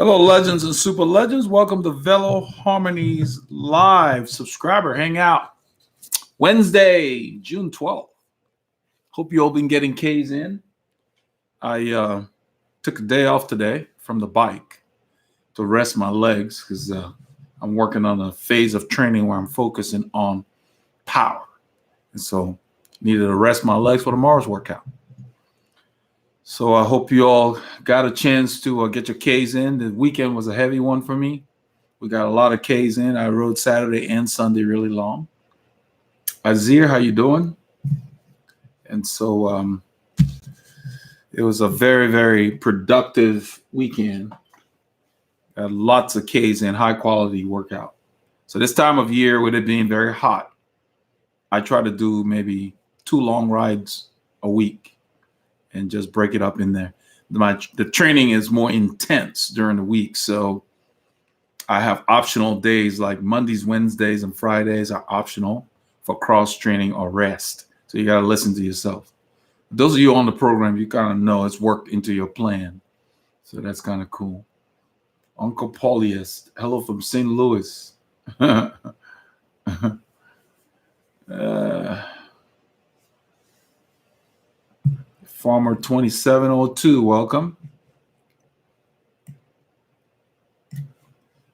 Hello, legends and super legends. Welcome to Veloharmony's live subscriber hangout. Wednesday, June 12th. Hope you all been getting K's in. I took a day off today from the bike to rest my legs because I'm working on a phase of training where I'm focusing on power. And so needed to rest my legs for tomorrow's workout. So I hope you all got a chance to get your Ks in. The weekend was a heavy one for me. We got a lot of Ks in. I rode Saturday and Sunday really long. Azir, how you doing? And so it was a very, very productive weekend. Got lots of Ks in, high quality workout. So this time of year, with it being very hot, I try to do maybe 2 long rides a week and just break it up in there. The training is more intense during the week, so I have optional days like Mondays, Wednesdays, and Fridays are optional for cross training or rest. So you got to listen to yourself. Those of you on the program, you kind of know it's worked into your plan. So that's kind of cool. Uncle Paulius, hello from St. Louis. Farmer 2702, welcome.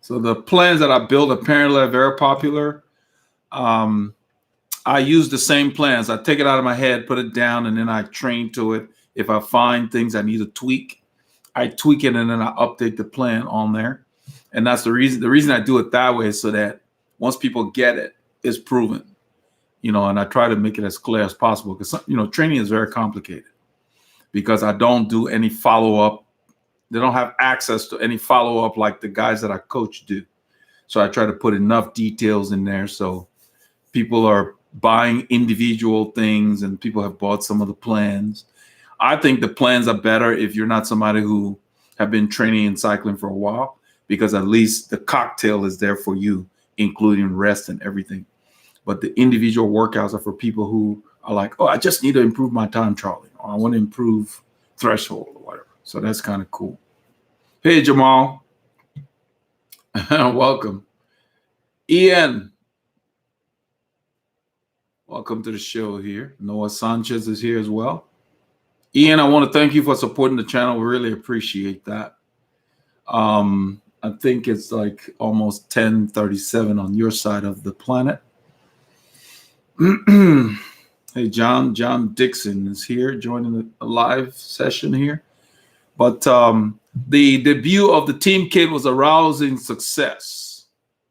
So the plans that I built apparently are very popular. I use the same plans. I take it out of my head, put it down, and then I train to it. If I find things I need to tweak, I tweak it and then I update the plan on there. And that's the reason. The reason I do it that way is so that once people get it, it's proven. And I try to make it as clear as possible because training is very complicated. Because I don't do any follow-up. They don't have access to any follow-up like the guys that I coach do. So I try to put enough details in there so people are buying individual things and people have bought some of the plans. I think the plans are better if you're not somebody who have been training in cycling for a while, because at least the cocktail is there for you, including rest and everything. But the individual workouts are for people who are like, oh, I just need to improve my time trialing, or I want to improve threshold or whatever. So that's kind of cool. Hey, Jamal. Welcome. Ian. Welcome to the show here. Noah Sanchez is here as well. Ian, I want to thank you for supporting the channel. We really appreciate that. I think it's like almost 10:37 on your side of the planet. Hey, John Dixon is here joining the live session here. But the debut of the team kit was a rousing success.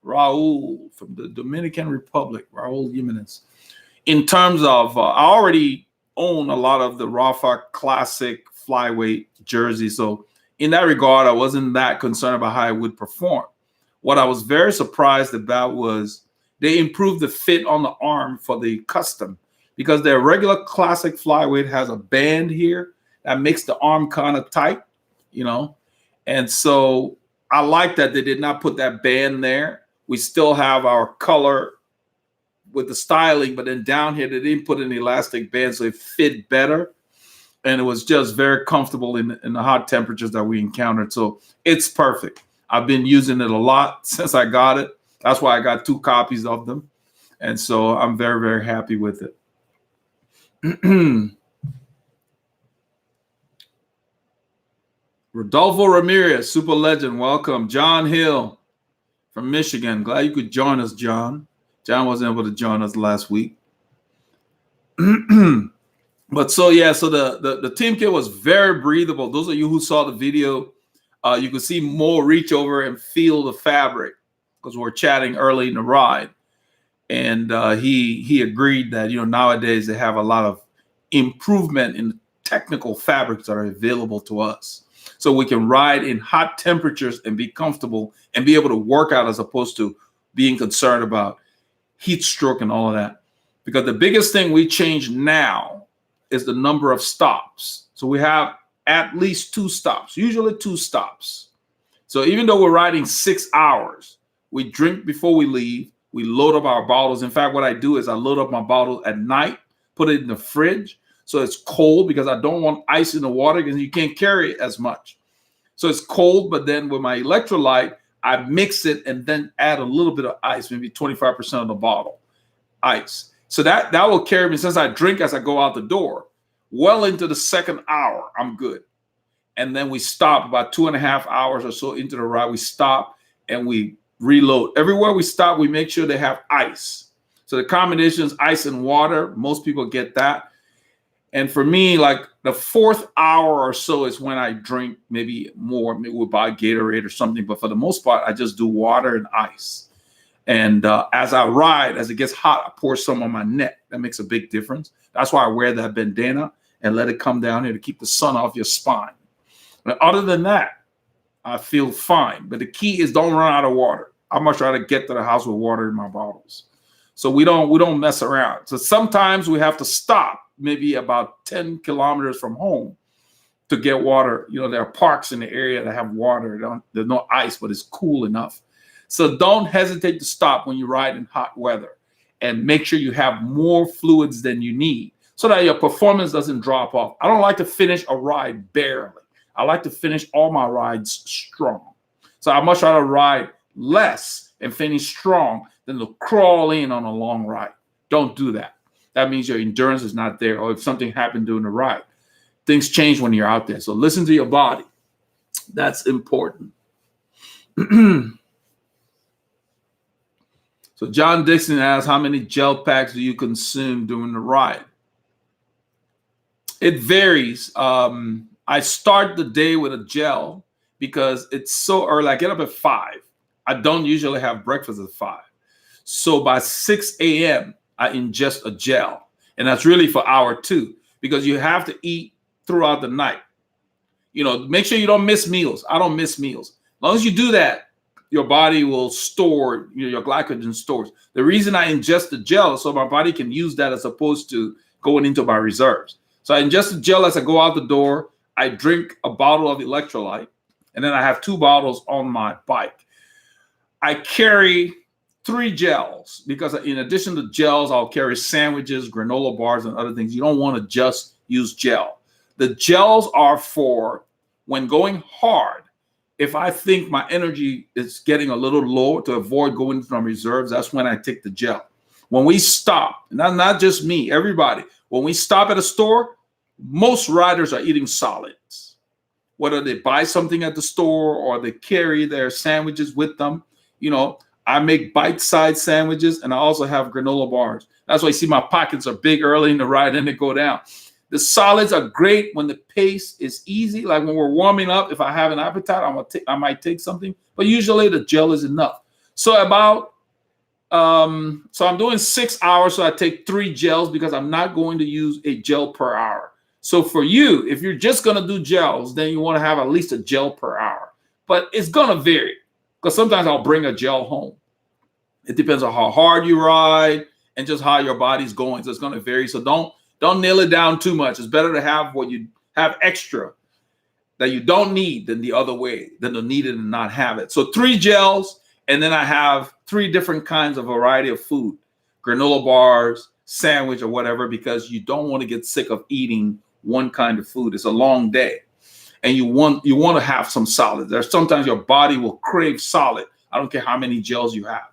Raul from the Dominican Republic, Raul Jimenez. In terms of, I already own a lot of the Rafa Classic flyweight jersey. So in that regard, I wasn't that concerned about how it would perform. What I was very surprised about was they improved the fit on the arm for the custom, because their regular classic flyweight has a band here that makes the arm kind of tight, And so I like that they did not put that band there. We still have our color with the styling, but then down here, they didn't put an elastic band, so it fit better. And it was just very comfortable in the hot temperatures that we encountered. So it's perfect. I've been using it a lot since I got it. That's why I got 2 copies of them. And so I'm very, very happy with it. Rodolfo Ramirez, super legend, welcome. John Hill from Michigan. Glad you could join us, John. John wasn't able to join us last week. But so the team kit was very breathable. Those of you who saw the video, you could see Mo reach over and feel the fabric because we're chatting early in the ride. And he agreed that nowadays they have a lot of improvement in the technical fabrics that are available to us, so we can ride in hot temperatures and be comfortable and be able to work out, as opposed to being concerned about heat stroke and all of that. Because the biggest thing we change now is the number of stops. So we have at least 2 stops, usually 2 stops. So even though we're riding 6 hours, we drink before we leave. We load up our bottles. In fact, what I do is I load up my bottle at night, put it in the fridge so it's cold, because I don't want ice in the water because you can't carry it as much. So it's cold, but then with my electrolyte, I mix it and then add a little bit of ice, maybe 25% of the bottle ice. So that will carry me, since I drink as I go out the door, well into the second hour, I'm good. And then we stop about 2.5 hours or so into the ride. We stop and we reload. Everywhere we stop, we make sure they have ice. So the combination is ice and water. Most people get that. And for me, like the 4th hour or so is when I drink maybe more. Maybe we'll buy Gatorade or something. But for the most part, I just do water and ice. And as I ride, as it gets hot, I pour some on my neck. That makes a big difference. That's why I wear that bandana and let it come down here to keep the sun off your spine. But other than that, I feel fine. But the key is don't run out of water. I'm much rather get to the house with water in my bottles. So we don't mess around. So sometimes we have to stop maybe about 10 kilometers from home to get water. You know, there are parks in the area that have water. There's no ice, but it's cool enough. So don't hesitate to stop when you ride in hot weather, and make sure you have more fluids than you need so that your performance doesn't drop off. I don't like to finish a ride barely. I like to finish all my rides strong. So I much rather ride less and finish strong than to crawl in on a long ride. Don't do that. That means your endurance is not there, or if something happened during the ride. Things change when you're out there. So listen to your body. That's important. So John Dixon asks, how many gel packs do you consume during the ride? It varies. I start the day with a gel because it's so early. I get up at 5. I don't usually have breakfast at 5. So by 6 a.m., I ingest a gel. And that's really for hour 2, because you have to eat throughout the night. You know, make sure you don't miss meals. I don't miss meals. As long as you do that, your body will store, your glycogen stores. The reason I ingest the gel is so my body can use that as opposed to going into my reserves. So I ingest the gel as I go out the door. I drink a bottle of electrolyte, and then I have 2 bottles on my bike. I carry 3 gels because in addition to gels, I'll carry sandwiches, granola bars, and other things. You don't want to just use gel. The gels are for when going hard. If I think my energy is getting a little low, to avoid going from reserves, that's when I take the gel. When we stop, and that's not just me, everybody, when we stop at a store, most riders are eating solids. Whether they buy something at the store or they carry their sandwiches with them. You know, I make bite-sized sandwiches, and I also have granola bars. That's why you see my pockets are big early in the ride and they go down. The solids are great when the pace is easy. Like when we're warming up, if I have an appetite, I might take something. But usually the gel is enough. So I'm doing 6 hours, so I take 3 gels because I'm not going to use a gel per hour. So for you, if you're just going to do gels, then you want to have at least a gel per hour. But it's going to vary because sometimes I'll bring a gel home. It depends on how hard you ride and just how your body's going. So it's going to vary. So don't nail it down too much. It's better to have what you have extra that you don't need than the other way, than to need it and not have it. So 3 gels, and then I have 3 different kinds of variety of food, granola bars, sandwich, or whatever, because you don't want to get sick of eating one kind of food. It's a long day, and you want to have some solids. There's sometimes your body will crave solid. I don't care how many gels you have.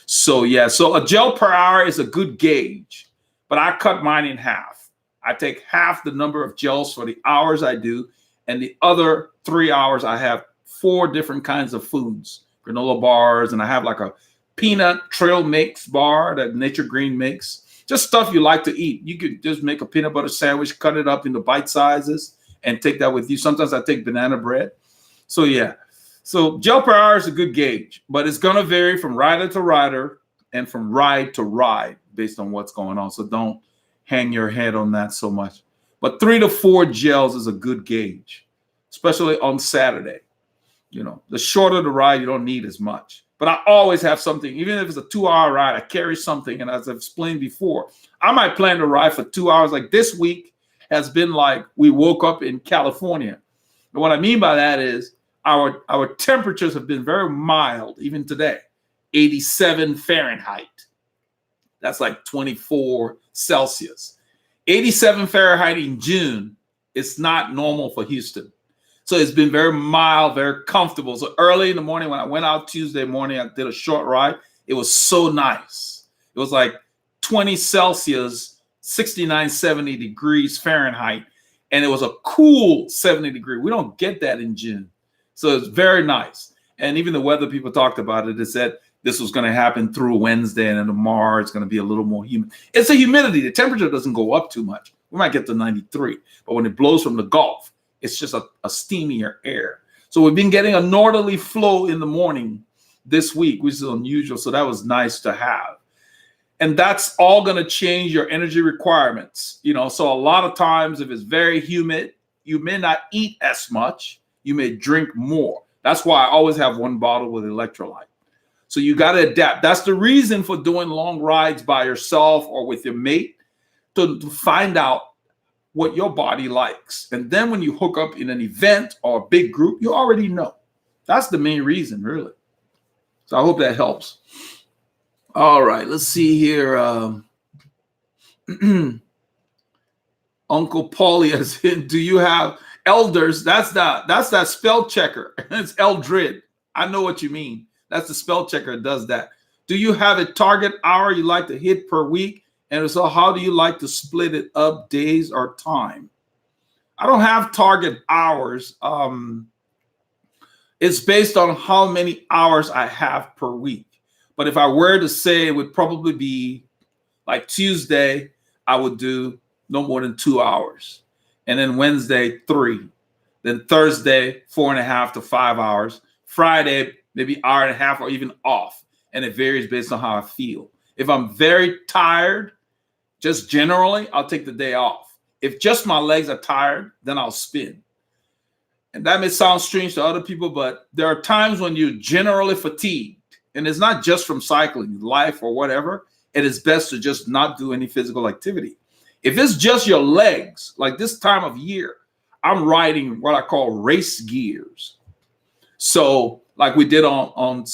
So yeah, so a gel per hour is a good gauge. But I cut mine in half. I take half the number of gels for the hours I do, and the other 3 hours I have 4 different kinds of foods, granola bars, and I have like a peanut trail mix bar that Nature Green makes. Just stuff you like to eat. You could just make a peanut butter sandwich, cut it up into bite sizes, and take that with you. Sometimes I take banana bread. So yeah, so gel per hour is a good gauge, but it's gonna vary from rider to rider and from ride to ride based on what's going on. So don't hang your head on that so much. But 3 to 4 gels is a good gauge, especially on Saturday. You know, the shorter the ride, you don't need as much. But I always have something, even if it's a 2-hour ride, I carry something. And as I've explained before, I might plan to ride for 2 hours. Like this week has been like we woke up in California. And what I mean by that is our temperatures have been very mild, even today, 87 Fahrenheit. That's like 24 Celsius. 87 Fahrenheit in June is not normal for Houston. So it's been very mild, very comfortable. So early in the morning, when I went out Tuesday morning, I did a short ride. It was so nice. It was like 20 Celsius, 69, 70 degrees Fahrenheit. And it was a cool 70 degree. We don't get that in June. So it's very nice. And even the weather people talked about it. They said this was going to happen through Wednesday, and then tomorrow it's going to be a little more humid. It's the humidity. The temperature doesn't go up too much. We might get to 93. But when it blows from the Gulf, it's just a steamier air. So we've been getting a northerly flow in the morning this week, which is unusual. So that was nice to have. And that's all going to change your energy requirements. So a lot of times if it's very humid, you may not eat as much. You may drink more. That's why I always have one bottle with electrolyte. So you got to adapt. That's the reason for doing long rides by yourself or with your mate, to find out what your body likes. And then when you hook up in an event or a big group, you already know. That's the main reason, really. So I hope that helps. All right, let's see here. Uncle Paulie has hit, do you have elders? That's that spell checker. It's Eldred. I know what you mean. That's the spell checker that does that. Do you have a target hour you like to hit per week? And so how do you like to split it up, days or time? I don't have target hours. It's based on how many hours I have per week. But if I were to say, it would probably be like Tuesday, I would do no more than 2 hours. And then Wednesday, 3. Then Thursday, 4.5 to 5 hours. Friday, maybe hour and a half or even off. And it varies based on how I feel. If I'm very tired, just generally, I'll take the day off. If just my legs are tired, then I'll spin. And that may sound strange to other people, but there are times when you're generally fatigued. And it's not just from cycling, life or whatever. It is best to just not do any physical activity. If it's just your legs, like this time of year, I'm riding what I call race gears. So like we did on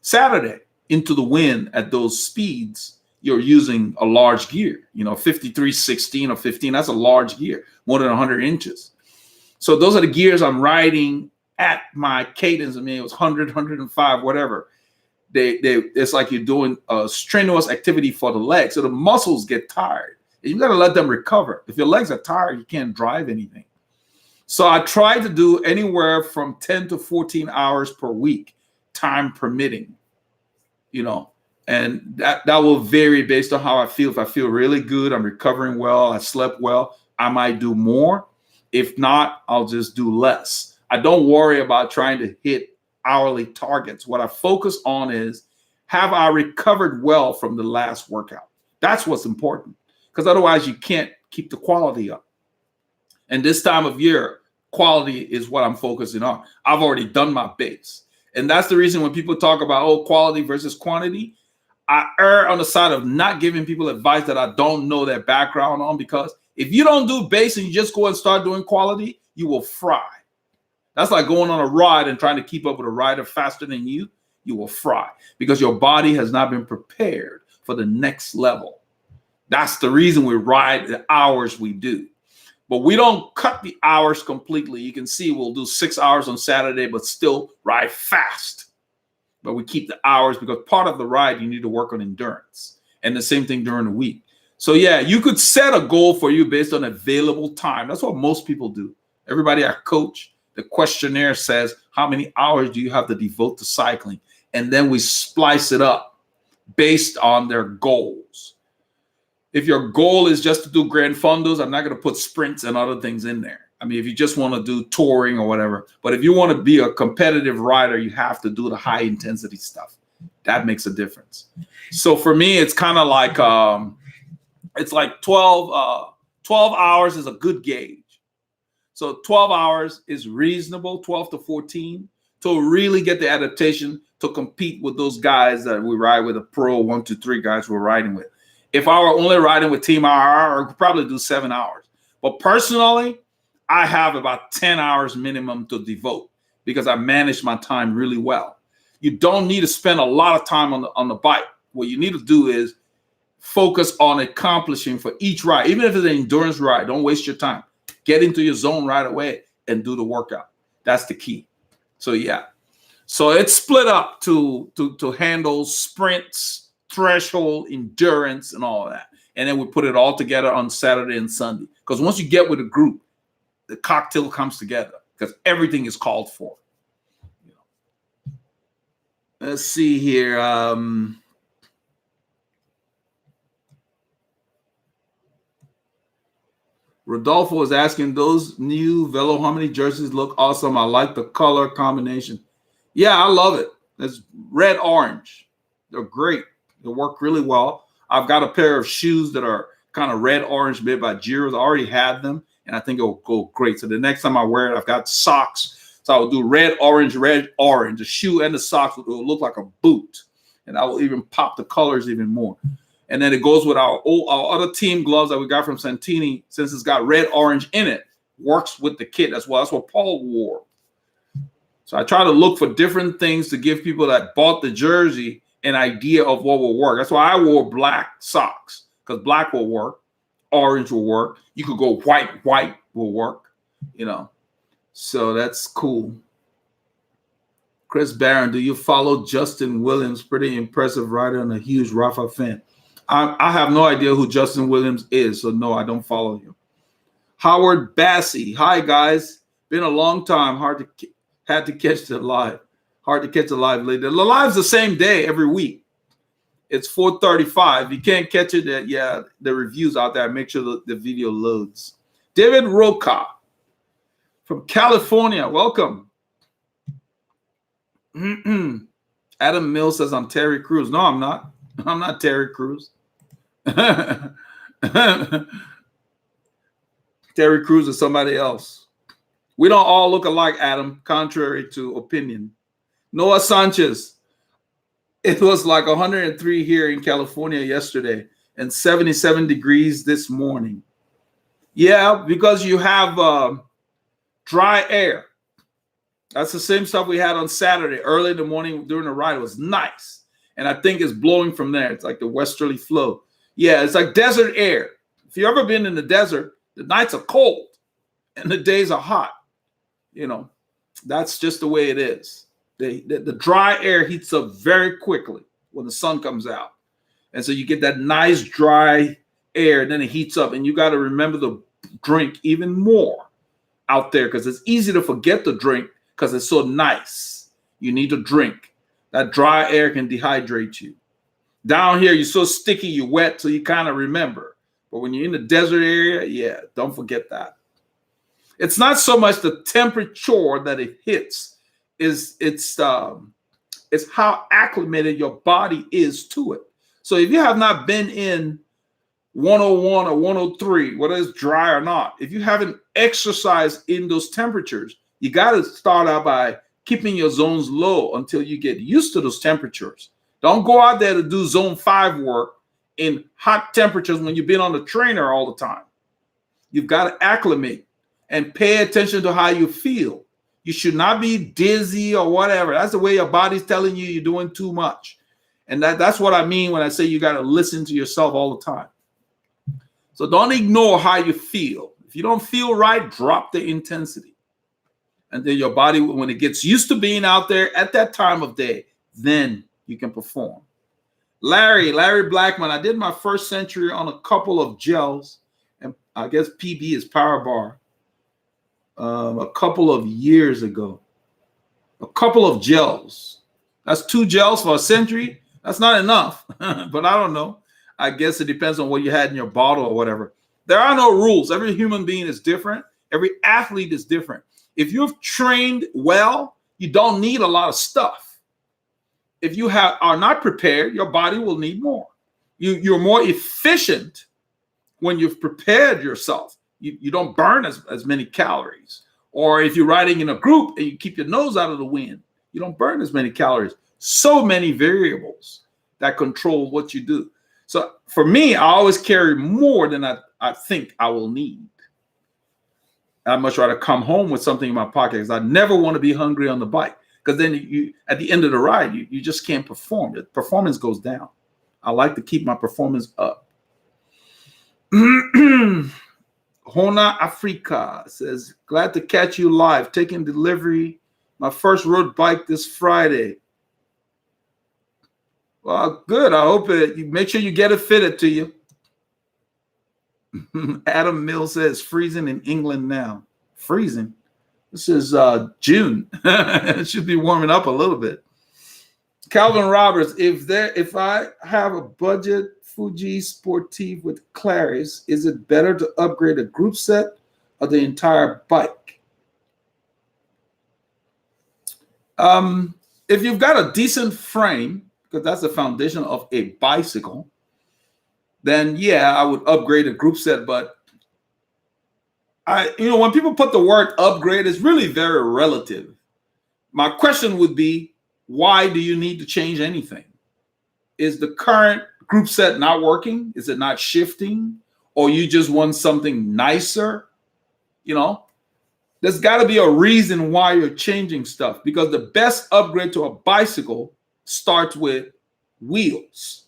Saturday, into the wind at those speeds, you're using a large gear, 53, 16 or 15. That's a large gear, more than 100 inches. So those are the gears I'm riding at my cadence. I mean, it was 100, 105, whatever. It's like you're doing a strenuous activity for the legs. So the muscles get tired. And you got to let them recover. If your legs are tired, you can't drive anything. So I try to do anywhere from 10 to 14 hours per week, time permitting, and that will vary based on how I feel. If I feel really good, I'm recovering well, I slept well, I might do more. If not, I'll just do less. I don't worry about trying to hit hourly targets. What I focus on is, have I recovered well from the last workout? That's what's important, because otherwise you can't keep the quality up. And this time of year, quality is what I'm focusing on. I've already done my base. And that's the reason when people talk about, quality versus quantity, I err on the side of not giving people advice that I don't know their background on, because if you don't do base and you just go and start doing quality, you will fry. That's like going on a ride and trying to keep up with a rider faster than you. You will fry because your body has not been prepared for the next level. That's the reason we ride the hours we do. But we don't cut the hours completely. You can see we'll do 6 hours on Saturday, but still ride fast. But we keep the hours because part of the ride, you need to work on endurance. And the same thing during the week. So yeah, you could set a goal for you based on available time. That's what most people do. Everybody I coach, the questionnaire says, how many hours do you have to devote to cycling? And then we splice it up based on their goals. If your goal is just to do grand fondos, I'm not going to put sprints and other things in there. I mean, if you just want to do touring or whatever, but if you want to be a competitive rider, you have to do the high intensity stuff. That makes a difference. So for me, it's kind of like, it's like 12 hours is a good gauge. So 12 hours is reasonable, 12 to 14, to really get the adaptation to compete with those guys that we ride with, a pro 1, 2, 3 guys we're riding with. If I were only riding with Team RR, I could probably do 7 hours. But personally, I have about 10 hours minimum to devote because I manage my time really well. You don't need to spend a lot of time on the bike. What you need to do is focus on accomplishing for each ride. Even if it's an endurance ride, don't waste your time. Get into your zone right away and do the workout. That's the key. So yeah. So it's split up to handle sprints, threshold, endurance, and all of that. And then we put it all together on Saturday and Sunday. Because once you get with a group, the cocktail comes together because everything is called for. Let's see here. Rodolfo is asking, those new Veloharmony jerseys look awesome. I like the color combination. Yeah, I love it. It's red orange. They're great. They work really well. I've got a pair of shoes that are kind of red orange made by Giro's. I already had them, and I think it will go great. So the next time I wear it, I've got socks. So I will do red orange. The shoe and the socks will look like a boot, and I will even pop the colors even more. And then it goes with our other team gloves that we got from Santini, since it's got red orange in it, works with the kit as well. That's what Paul wore. So I try to look for different things to give people that bought the jersey an idea of what will work. That's why I wore black socks, because black will work, orange will work. You could go white will work, So that's cool. Chris Barron, do you follow Justin Williams? Pretty impressive rider and a huge Rafa fan. I have no idea who Justin Williams is, so no, I don't follow him. Howard Bassey, hi guys. Been a long time. Had to catch the live. Hard to catch the live later. The live's the same day every week. It's 4:35. You can't catch it. The review's out there. Make sure the video loads. David Roca from California. Welcome. Adam Mills says, I'm Terry Crews. No, I'm not. I'm not Terry Crews. Terry Crews is somebody else. We don't all look alike, Adam, contrary to opinion. Noah Sanchez. It was like 103 here in California yesterday and 77 degrees this morning. Yeah, because you have dry air. That's the same stuff we had on Saturday. Early in the morning during the ride, it was nice. And I think it's blowing from there. It's like the westerly flow. Yeah, it's like desert air. If you've ever been in the desert, the nights are cold and the days are hot. That's just the way it is. The dry air heats up very quickly when the sun comes out. And so you get that nice dry air, and then it heats up. And you got to remember to drink even more out there, because it's easy to forget to drink because it's so nice. You need to drink. That dry air can dehydrate you. Down here, you're so sticky, you're wet, so you kind of remember. But when you're in the desert area, yeah, don't forget that. It's not so much the temperature that it hits, it's how acclimated your body is to it. So if you have not been in 101 or 103, whether it's dry or not, if you haven't exercised in those temperatures, you got to start out by keeping your zones low until you get used to those temperatures. Don't go out there to do zone 5 work in hot temperatures when you've been on the trainer all the time. You've got to acclimate and pay attention to how you feel. You should not be dizzy or whatever. That's the way your body's telling you you're doing too much. And that's what I mean when I say you got to listen to yourself all the time. So don't ignore how you feel. If you don't feel right, drop the intensity. And then your body, when it gets used to being out there at that time of day, then you can perform. Larry Blackman, I did my first century on a couple of gels, and I guess PB is Power Bar, a couple of years ago. A couple of gels. That's 2 gels for a century. That's not enough, but I don't know. I guess it depends on what you had in your bottle or whatever. There are no rules. Every human being is different. Every athlete is different. If you've trained well, you don't need a lot of stuff. If you are not prepared, your body will need more. You're more efficient when you've prepared yourself. You don't burn as many calories. Or if you're riding in a group and you keep your nose out of the wind, you don't burn as many calories. So many variables that control what you do. So for me, I always carry more than I think I will need. I'd much rather come home with something in my pocket, because I never want to be hungry on the bike. Because then you at the end of the ride, you just can't perform. The performance goes down. I like to keep my performance up. Hona Africa says, glad to catch you live. Taking delivery, my first road bike this Friday. Well, good. I hope you make sure you get it fitted to you. Adam Mills says, freezing in England now. Freezing? This is June. It should be warming up a little bit. Calvin Roberts, if I have a budget Fuji Sportive with Claris, is it better to upgrade a group set or the entire bike? If you've got a decent frame, because that's the foundation of a bicycle, then yeah, I would upgrade a group set. But when people put the word upgrade, it's really very relative. My question would be, why do you need to change anything? Is the current group set not working? Is it not shifting? Or you just want something nicer? There's got to be a reason why you're changing stuff, because the best upgrade to a bicycle starts with wheels.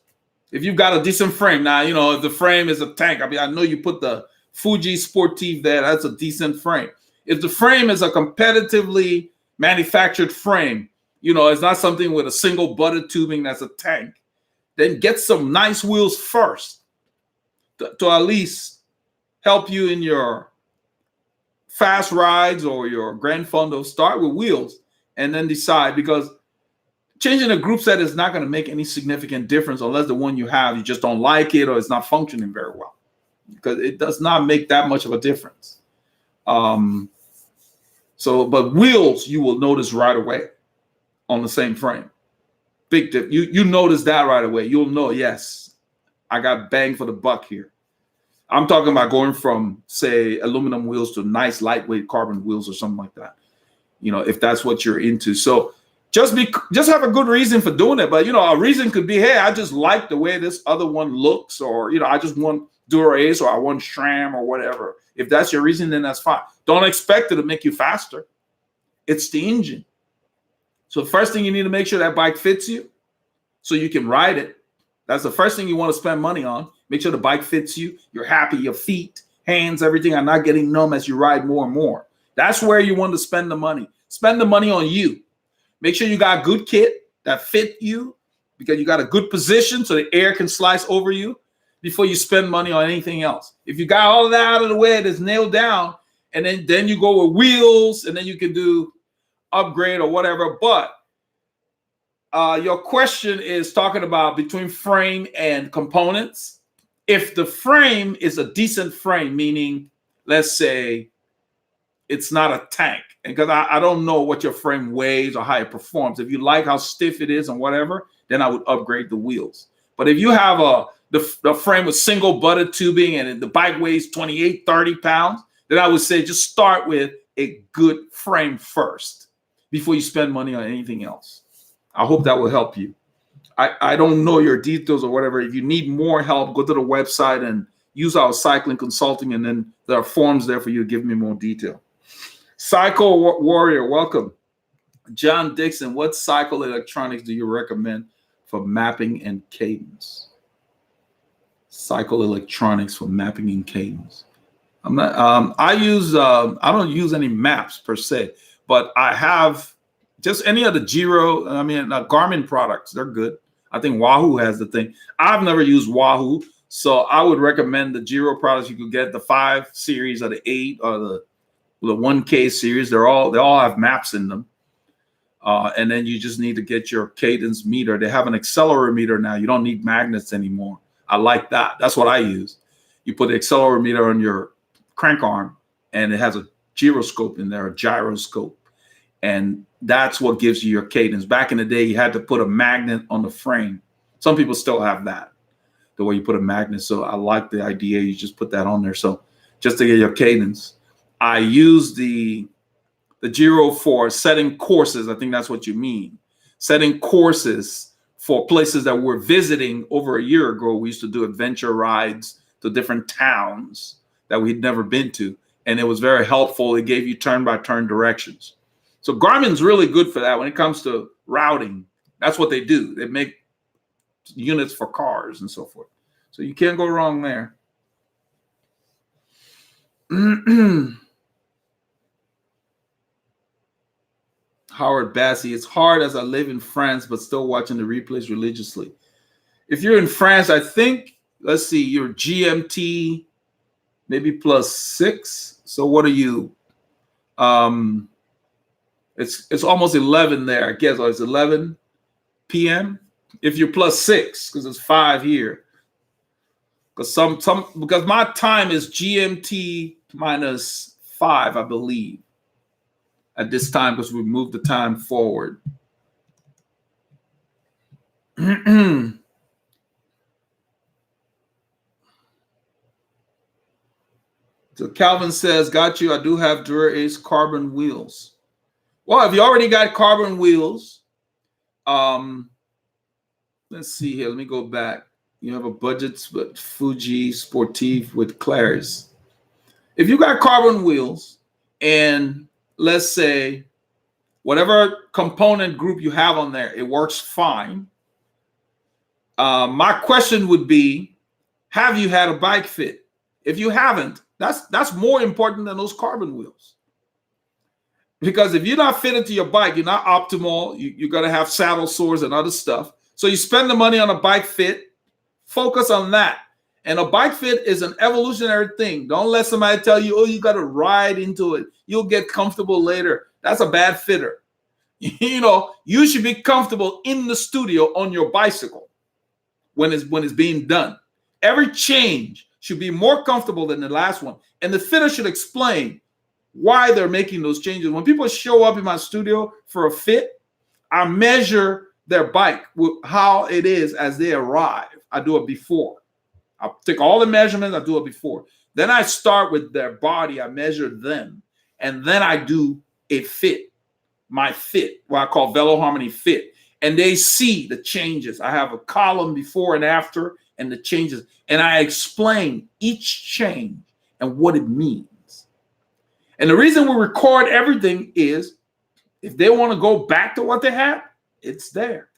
If you've got a decent frame, now, if the frame is a tank, I know you put the Fuji Sportive there, that's a decent frame. If the frame is a competitively manufactured frame, it's not something with a single butted tubing that's a tank, then get some nice wheels first to at least help you in your fast rides or your Grand Fondo. Start with wheels and then decide, because changing a group set is not going to make any significant difference unless the one you have, you just don't like it or it's not functioning very well, because it does not make that much of a difference. But wheels, you will notice right away on the same frame. Big dip. You notice that right away. You'll know, yes, I got bang for the buck here. I'm talking about going from, say, aluminum wheels to nice lightweight carbon wheels or something like that, if that's what you're into. So just have a good reason for doing it. But, a reason could be, hey, I just like the way this other one looks, or, I just want Dura Ace, or I want SRAM or whatever. If that's your reason, then that's fine. Don't expect it to make you faster. It's the engine. So the first thing you need to make sure that bike fits you so you can ride it. That's the first thing you want to spend money on. Make sure the bike fits you. You're happy. Your feet, hands, everything are not getting numb as you ride more and more. That's where you want to spend the money. Spend the money on you. Make sure you got good kit that fit you, because you got a good position so the air can slice over you before you spend money on anything else. If you got all of that out of the way, that's nailed down, and then you go with wheels, and then you can do upgrade or whatever. But your question is talking about between frame and components. If the frame is a decent frame, meaning, let's say, it's not a tank, because I don't know what your frame weighs or how it performs. If you like how stiff it is and whatever, then I would upgrade the wheels. But if you have the frame with single butted tubing and the bike weighs 28, 30 pounds, then I would say just start with a good frame first before you spend money on anything else. I hope that will help you. I don't know your details or whatever. If you need more help, go to the website and use our cycling consulting, and then there are forms there for you to give me more detail. Cycle Warrior, welcome. John Dixon, what cycle electronics do you recommend for mapping and cadence? Cycle electronics for mapping and cadence. I'm not. I don't use any maps per se, but I have just any of the Giro. Garmin products. They're good. I think Wahoo has the thing. I've never used Wahoo, so I would recommend the Giro products. You could get the 5 series or the 8 or the 1K series. They all have maps in them. And then you just need to get your cadence meter. They have an accelerometer now. You don't need magnets anymore. I like that. That's what I use. You put the accelerometer on your crank arm, and it has a gyroscope in there, a gyroscope. And that's what gives you your cadence. Back in the day, you had to put a magnet on the frame. Some people still have that, the way you put a magnet. So I like the idea. You just put that on there. So just to get your cadence. I use the Giro for setting courses. I think that's what you mean. Setting courses for places that we're visiting. Over a year ago, we used to do adventure rides to different towns that we'd never been to. And it was very helpful. It gave you turn-by-turn directions. So Garmin's really good for that when it comes to routing. That's what they do. They make units for cars and so forth. So you can't go wrong there. Howard Bassey, it's hard as I live in France, but still watching the replays religiously. If you're in France, I think, let's see, your GMT maybe +6. So what are you? It's almost 11 there, I guess. Or it's 11 p.m. If you're +6, because it's 5 here. Because my time is GMT -5, I believe, at this time, because we moved the time forward. So Calvin says, got you. I do have Dura Ace carbon wheels. Well, if you already got carbon wheels, let's see here. Let me go back. You have a budget, but Fuji Sportive with Claire's. If you got carbon wheels, and let's say whatever component group you have on there, it works fine. My question would be, have you had a bike fit? If you haven't, that's more important than those carbon wheels. Because if you're not fitted to your bike, you're not optimal. You're going to have saddle sores and other stuff. So you spend the money on a bike fit, focus on that. And a bike fit is an evolutionary thing. Don't let somebody tell you, oh, you got to ride into it. You'll get comfortable later. That's a bad fitter. You should be comfortable in the studio on your bicycle when it's being done. Every change should be more comfortable than the last one. And the fitter should explain why they're making those changes. When people show up in my studio for a fit, I measure their bike with how it is as they arrive. I do it before. I take all the measurements, I do it before. Then I start with their body, I measure them. And then I do a fit, my fit, what I call Veloharmony fit. And they see the changes. I have a column before and after and the changes. And I explain each change and what it means. And the reason we record everything is if they want to go back to what they had, it's there.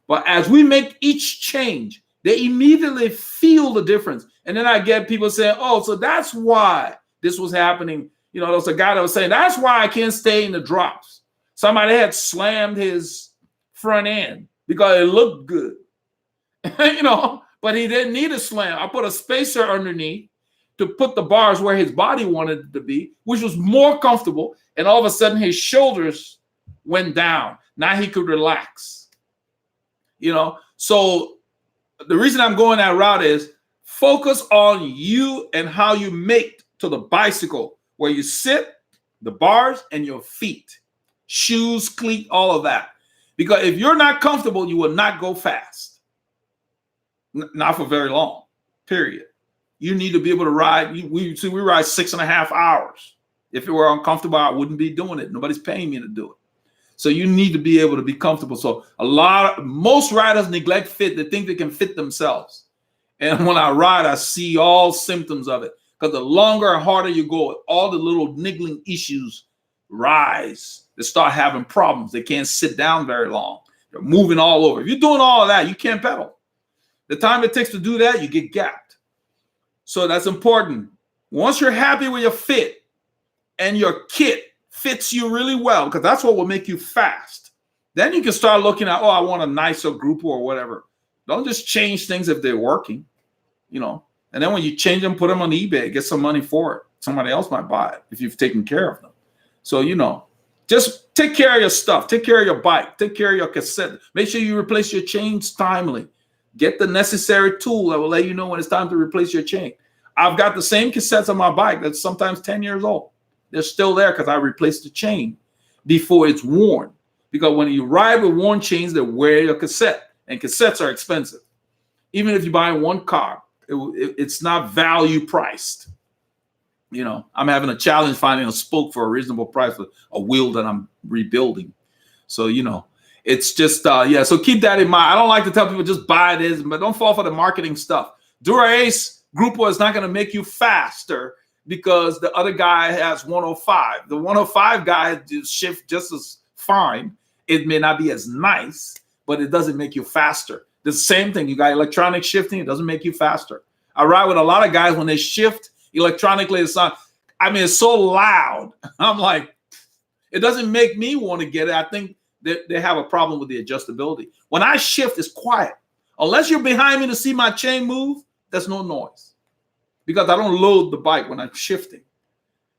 But as we make each change, they immediately feel the difference. And then I get people saying, oh, so that's why this was happening. There was a guy that was saying, that's why I can't stay in the drops. Somebody had slammed his front end because it looked good. But he didn't need a slam. I put a spacer underneath to put the bars where his body wanted it to be, which was more comfortable. And all of a sudden his shoulders went down. Now he could relax. So the reason I'm going that route is focus on you and how you make to the bicycle, where you sit, the bars, and your feet, shoes, cleat, all of that. Because if you're not comfortable, you will not go fast. Not for very long, period. You need to be able to ride. We ride 6.5 hours. If it were uncomfortable, I wouldn't be doing it. Nobody's paying me to do it. So you need to be able to be comfortable. So most riders neglect fit. They think they can fit themselves. And when I ride, I see all symptoms of it. Because the longer and harder you go, all the little niggling issues rise. They start having problems. They can't sit down very long. They're moving all over. If you're doing all of that, you can't pedal. The time it takes to do that, you get gapped. So that's important. Once you're happy with your fit and your kit fits you really well, because that's what will make you fast, then you can start looking at, oh, I want a nicer group or whatever. Don't just change things if they're working, And then when you change them, put them on eBay, get some money for it. Somebody else might buy it if you've taken care of them. So, just take care of your stuff. Take care of your bike. Take care of your cassette. Make sure you replace your chains timely. Get the necessary tool that will let you know when it's time to replace your chain. I've got the same cassettes on my bike that's sometimes 10 years old. They're still there because I replaced the chain before it's worn. Because when you ride with worn chains, they wear your cassette. And cassettes are expensive. Even if you buy one car, it's not value priced. I'm having a challenge finding a spoke for a reasonable price for a wheel that I'm rebuilding. So, it's just, so keep that in mind. I don't like to tell people just buy this, but don't fall for the marketing stuff. Dura Ace Grupo is not going to make you faster because the other guy has 105. The 105 guy shift just as fine. It may not be as nice, but it doesn't make you faster. The same thing. You got electronic shifting. It doesn't make you faster. I ride with a lot of guys when they shift electronically. It's not. I mean, it's so loud. I'm like, it doesn't make me want to get it. I think that they have a problem with the adjustability. When I shift, it's quiet. Unless you're behind me to see my chain move, there's no noise because I don't load the bike when I'm shifting.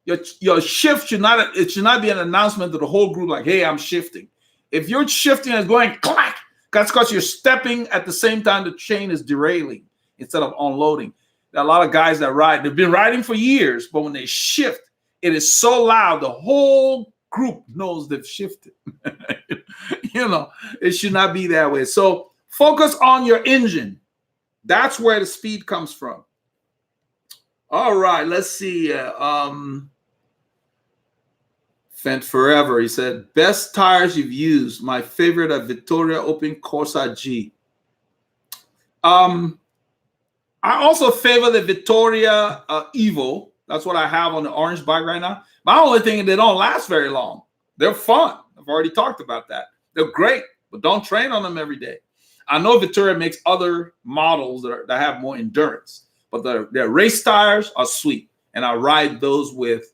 Your shift should not be an announcement to the whole group like, hey, I'm shifting. If you're shifting and going clack, that's because you're stepping at the same time the chain is derailing instead of unloading. There are a lot of guys that ride. They've been riding for years, but when they shift, it is so loud, the whole group knows they've shifted. It should not be that way. So focus on your engine. That's where the speed comes from. All right, let's see. Fent Forever, he said, best tires you've used. My favorite are Vittoria Open Corsa G. I also favor the Vittoria Evo. That's what I have on the orange bike right now. My only thing is they don't last very long. They're fun. I've already talked about that. They're great, but don't train on them every day. I know Vittoria makes other models that have more endurance, but their race tires are sweet, and I ride those with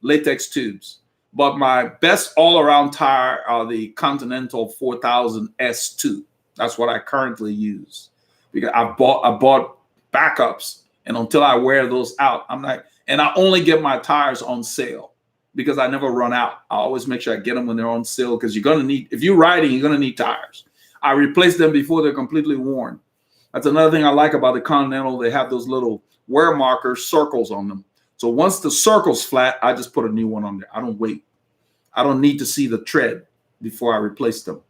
latex tubes. But my best all-around tire are the Continental 4000 S2. That's what I currently use because I bought backups, and until I wear those out, and I only get my tires on sale because I never run out. I always make sure I get them when they're on sale because if you're riding, you're gonna need tires. I replace them before they're completely worn. That's another thing I like about the Continental. They have those little wear marker circles on them. So once the circle's flat, I just put a new one on there. I don't wait. I don't need to see the tread before I replace them.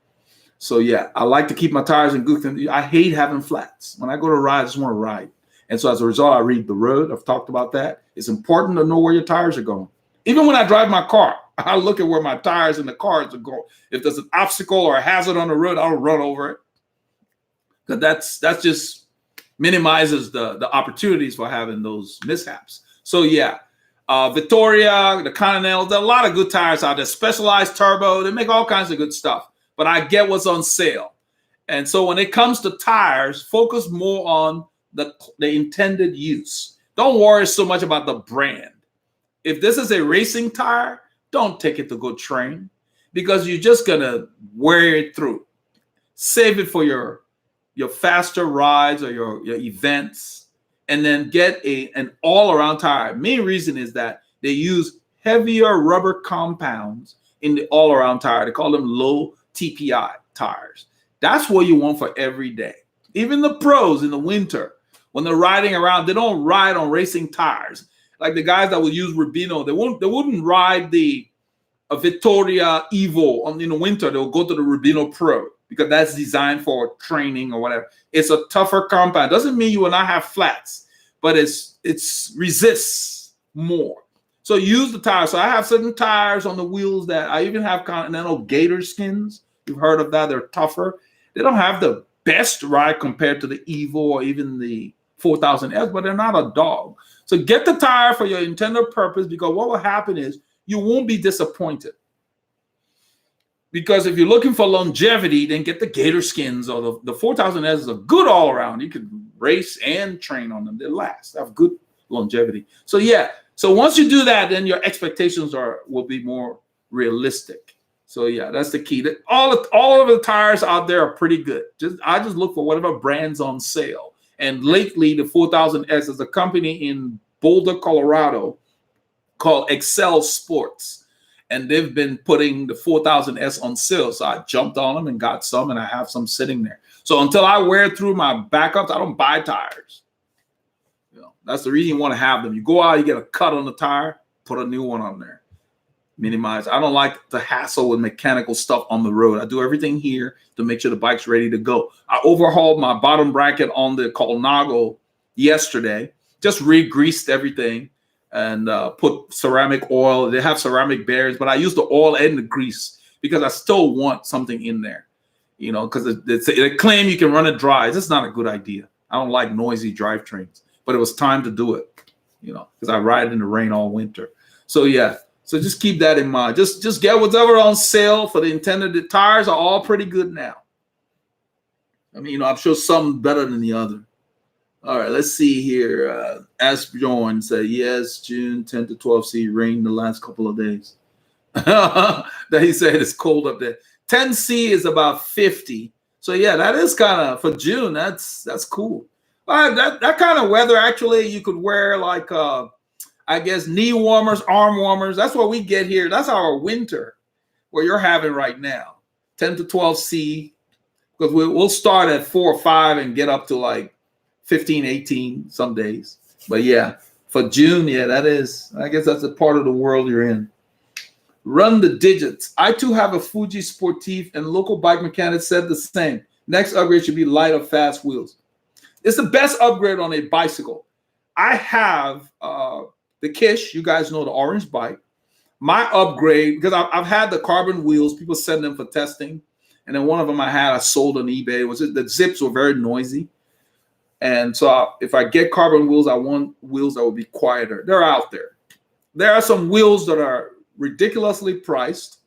So yeah, I like to keep my tires in good condition. I hate having flats. When I go to ride, I just want to ride. And so as a result, I read the road. I've talked about that. It's important to know where your tires are going. Even when I drive my car, I look at where my tires in the cars are going. If there's an obstacle or a hazard on the road, I don't run over it. Because that's just minimizes the opportunities for having those mishaps. So yeah, Vittoria, the Continental, there are a lot of good tires out there. Specialized Turbo, they make all kinds of good stuff. But I get what's on sale. And so when it comes to tires, focus more on the intended use. Don't worry so much about the brand. If this is a racing tire, don't take it to go train because you're just going to wear it through. Save it for your faster rides or your events, and then get an all-around tire. Main reason is that they use heavier rubber compounds in the all-around tire. They call them low TPI tires. That's what you want for every day. Even the pros in the winter, when they're riding around, they don't ride on racing tires. Like the guys that will use Rubino, they wouldn't ride the Vittoria Evo in the winter. They'll go to the Rubino Pro because that's designed for training or whatever. It's a tougher compound. Doesn't mean you will not have flats, but it's resists more. So use the tires. So I have certain tires on the wheels that I even have Continental Gator skins. You've heard of that. They're tougher. They don't have the best ride compared to the Evo or even the 4000S, but they're not a dog. So get the tire for your intended purpose because what will happen is you won't be disappointed. Because if you're looking for longevity, then get the Gator skins or the 4000S is a good all around. You can race and train on them. They last. They have good longevity. So yeah. So once you do that, then your expectations will be more realistic. So yeah, that's the key. All of the tires out there are pretty good. I just look for whatever brand's on sale. And lately, the 4000S is a company in Boulder, Colorado called Excel Sports. And they've been putting the 4000S on sale. So I jumped on them and got some, and I have some sitting there. So until I wear through my backups, I don't buy tires. That's the reason you want to have them. You go out, you get a cut on the tire, put a new one on there. Minimize. I don't like the hassle with mechanical stuff on the road. I do everything here to make sure the bike's ready to go. I overhauled my bottom bracket on the Colnago yesterday. Just re-greased everything and put ceramic oil. They have ceramic bearings, but I use the oil and the grease because I still want something in there. Because they claim you can run it dry. It's just not a good idea. I don't like noisy drivetrains, but it was time to do it. Because I ride in the rain all winter. So yeah. So just keep that in mind. Just get whatever on sale for the intended. The tires are all pretty good now. I mean, I'm sure some better than the other. All right, let's see here. Asbjorn said, yes, June 10 to 12 C rain the last couple of days. That he said it's cold up there. 10C is about 50. So yeah, that is kind of for June. That's cool. That kind of weather, actually, you could wear like I guess knee warmers, arm warmers. That's what we get here. That's our winter, where you're having right now. 10 to 12C, because we'll start at 4 or 5 and get up to like 15, 18 some days. But yeah, for June, yeah, that is, I guess that's a part of the world you're in. Run the digits. I too have a Fuji Sportif, and local bike mechanics said the same. Next upgrade should be light or fast wheels. It's the best upgrade on a bicycle. I have the Kish. You guys know the orange bike. My upgrade, because I've had the carbon wheels. People send them for testing. And then one of them I sold on eBay. The zips were very noisy. And so if I get carbon wheels, I want wheels that will be quieter. They're out there. There are some wheels that are ridiculously priced.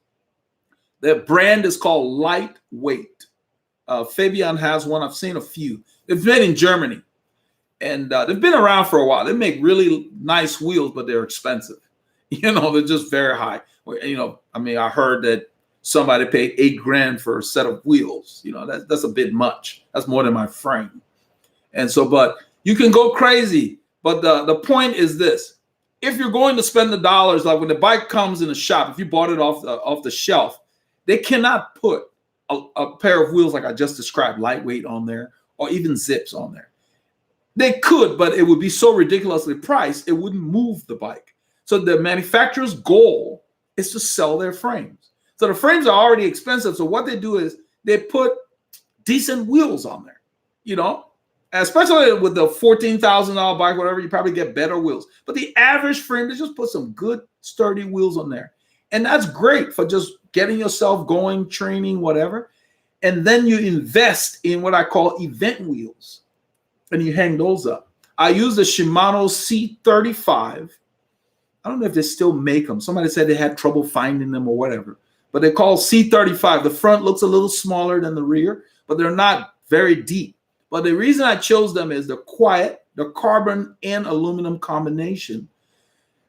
Their brand is called Lightweight. Fabian has one. I've seen a few. It's made in Germany. And they've been around for a while. They make really nice wheels, but they're expensive. They're just very high. I mean, I heard that somebody paid $8,000 for a set of wheels. That's a bit much. That's more than my frame. And so, but you can go crazy. But the point is this. If you're going to spend the dollars, like when the bike comes in the shop, if you bought it off the shelf, they cannot put a pair of wheels like I just described, lightweight on there, or even zips on there. They could, but it would be so ridiculously priced, it wouldn't move the bike. So the manufacturer's goal is to sell their frames. So the frames are already expensive. So what they do is they put decent wheels on there, especially with the $14,000 bike, whatever, you probably get better wheels. But the average frame, they just put some good, sturdy wheels on there. And that's great for just getting yourself going, training, whatever. And then you invest in what I call event wheels. And you hang those up. I use the Shimano C35. I don't know if they still make them. Somebody said they had trouble finding them or whatever. But they're called C35. The front looks a little smaller than the rear, but they're not very deep. But the reason I chose them is they're quiet, the carbon and aluminum combination.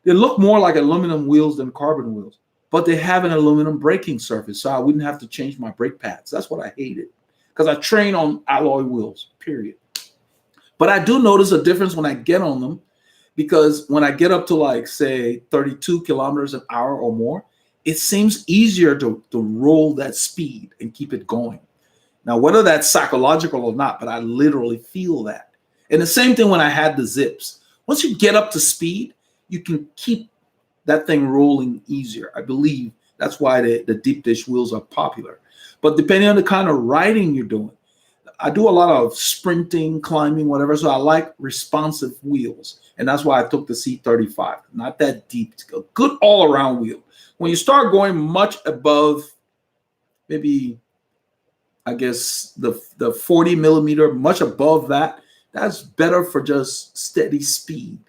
They look more like aluminum wheels than carbon wheels, but they have an aluminum braking surface, so I wouldn't have to change my brake pads. That's what I hated, because I train on alloy wheels, period. But I do notice a difference when I get on them, because when I get up to like, say, 32 kilometers an hour or more, it seems easier to roll that speed and keep it going. Now, whether that's psychological or not, but I literally feel that. And the same thing when I had the zips. Once you get up to speed, you can keep that thing rolling easier. I believe that's why the deep dish wheels are popular. But depending on the kind of riding you're doing, I do a lot of sprinting, climbing, whatever. So I like responsive wheels. And that's why I took the C35. Not that deep. It's a good all-around wheel. When you start going much above maybe, I guess, the 40 millimeter, much above that, that's better for just steady speed.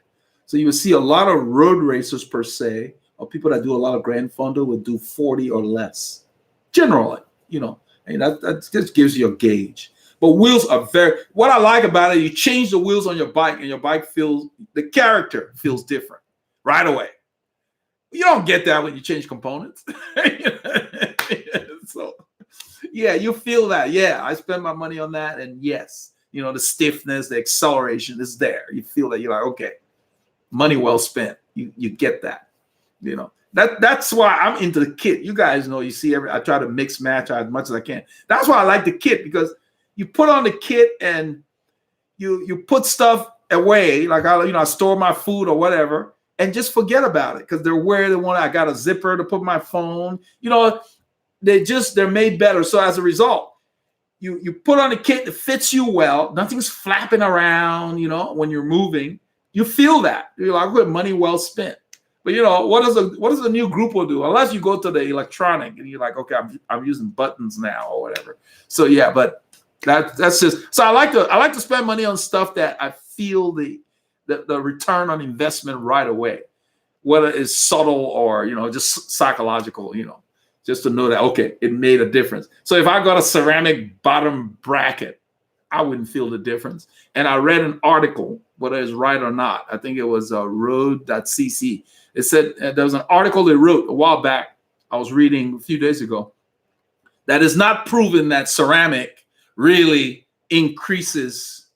So you will see a lot of road racers per se, or people that do a lot of Grand Fondo would do 40 or less. Generally, and that just gives you a gauge. But wheels are what I like about it, you change the wheels on your bike and your bike the character feels different right away. You don't get that when you change components. So, yeah, you feel that. Yeah, I spend my money on that. And yes, the stiffness, the acceleration is there. You feel that. You're like, okay, money well spent. You get that. That's why I'm into the kit. You guys know, you see, I try to mix match as much as I can. That's why I like the kit, because you put on the kit and you put stuff away. Like I store my food or whatever, and just forget about it, because they're where they want. I got a zipper to put my phone. They're made better. So as a result, you put on a kit that fits you well. Nothing's flapping around. When you're moving, you feel that. You're like, good, money well spent. But what does a new group will do? Unless you go to the electronic and you're like, okay, I'm using buttons now or whatever. So yeah, but that's just, so I like to spend money on stuff that I feel the return on investment right away, whether it's subtle or just psychological, just to know that, okay, it made a difference. So if I got a ceramic bottom bracket, I wouldn't feel the difference. And I read an article, whether it's right or not. I think it was road.cc. It said there was an article they wrote a while back. I was reading a few days ago that is not proven that ceramic really increases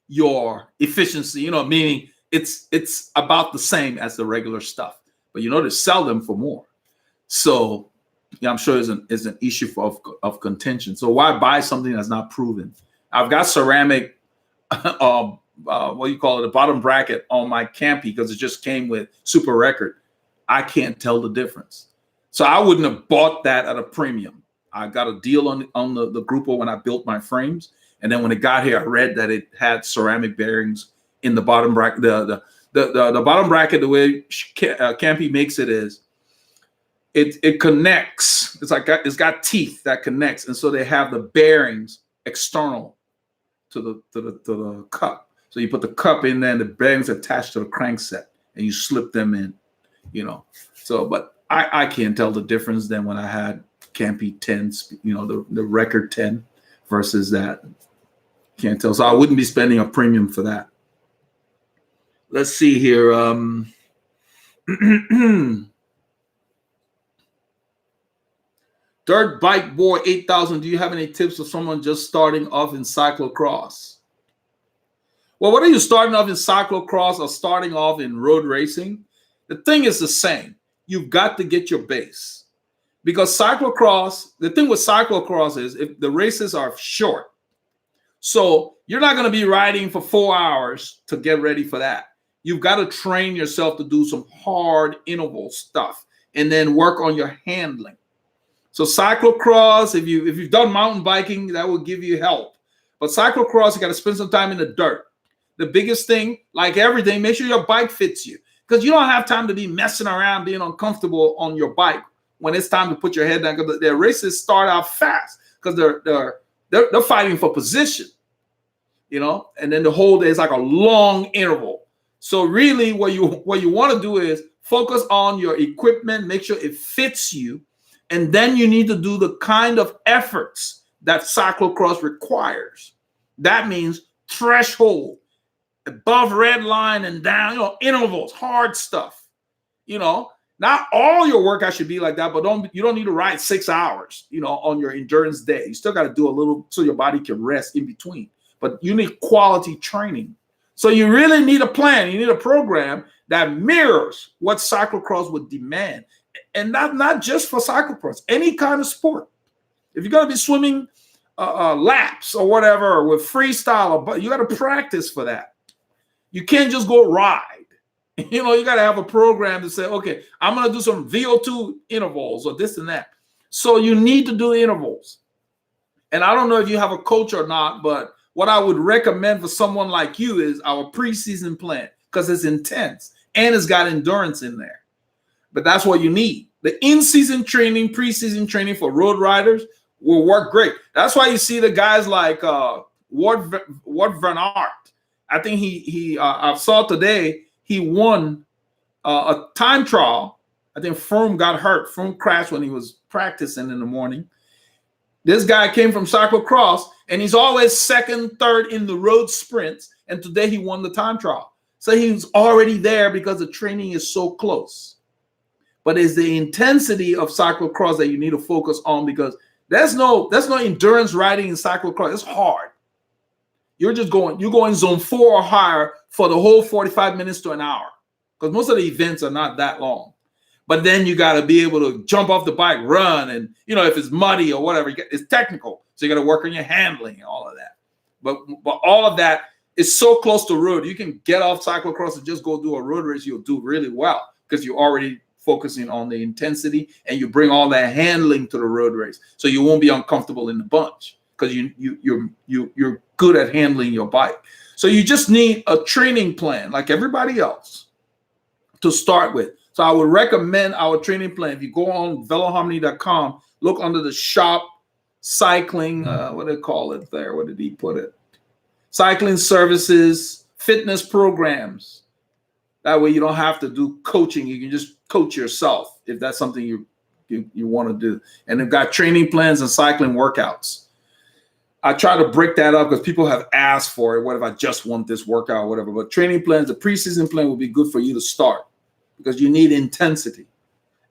your efficiency. You know, meaning it's about the same as the regular stuff, but they sell them for more. So yeah, I'm sure is an issue of contention. So why buy something that's not proven? I've got ceramic, what do you call it, the bottom bracket on my Campy because it just came with Super Record. I can't tell the difference. So I wouldn't have bought that at a premium. I got a deal on the Grupo when I built my frames. And then when it got here, I read that it had ceramic bearings in the bottom bracket. The bottom bracket, the way Campy makes it is, it connects. It's got teeth that connects, and so they have the bearings external to the cup. So you put the cup in there, and the bearings attached to the crankset, and you slip them in. So but I can't tell the difference than when I had Campy 10s, the Record 10 versus that. Can't tell. So I wouldn't be spending a premium for that. Let's see here. Dirt Bike Boy 8000. Do you have any tips for someone just starting off in cyclocross? Well, whether you're starting off in cyclocross or starting off in road racing, the thing is the same. You've got to get your base. Because cyclocross, the thing with cyclocross is if the races are short. So you're not going to be riding for 4 hours to get ready for that. You've got to train yourself to do some hard interval stuff and then work on your handling. So cyclocross, if you've done mountain biking, that will give you help. But cyclocross, you got to spend some time in the dirt. The biggest thing, like everything, make sure your bike fits you. Because you don't have time to be messing around, being uncomfortable on your bike when it's time to put your head down. Because their races start out fast because they're fighting for position, and then the whole day is like a long interval. So really what you want to do is focus on your equipment, make sure it fits you, and then you need to do the kind of efforts that cyclocross requires. That means threshold, above red line and down, intervals, hard stuff. Not all your workout should be like that, but you don't need to ride 6 hours, on your endurance day. You still got to do a little so your body can rest in between. But you need quality training. So you really need a plan. You need a program that mirrors what cyclocross would demand. And not just for cyclocross, any kind of sport. If you're going to be swimming laps or whatever, or with freestyle, but you got to practice for that. You can't just go ride. You got to have a program to say, okay, I'm going to do some VO2 intervals or this and that. So you need to do intervals. And I don't know if you have a coach or not, but what I would recommend for someone like you is our preseason plan because it's intense and it's got endurance in there. But that's what you need. The in-season training, preseason training for road riders will work great. That's why you see the guys like Wout van Aert. I think I saw today he won a time trial. I think Froome got hurt. Froome crashed when he was practicing in the morning. This guy came from cyclocross, and he's always second, third in the road sprints. And today he won the time trial. So he's already there because the training is so close. But it's the intensity of cyclocross that you need to focus on because there's no endurance riding in cyclocross. It's hard. You're going zone 4 or higher for the whole 45 minutes to an hour because most of the events are not that long. But then you got to be able to jump off the bike, run, and if it's muddy or whatever, it's technical. So you got to work on your handling and all of that. But all of that is so close to road. You can get off cyclocross and just go do a road race. You'll do really well because you're already focusing on the intensity and you bring all that handling to the road race. So you won't be uncomfortable in the bunch because you're good at handling your bike. So you just need a training plan like everybody else to start with. So I would recommend our training plan. If you go on veloharmony.com, look under the shop cycling, what do they call it there? What did he put it? Cycling services, fitness programs. That way you don't have to do coaching. You can just coach yourself if that's something you want to do. And they've got training plans and cycling workouts. I try to break that up because people have asked for it. What if I just want this workout or whatever? But training plans, the preseason plan will be good for you to start because you need intensity.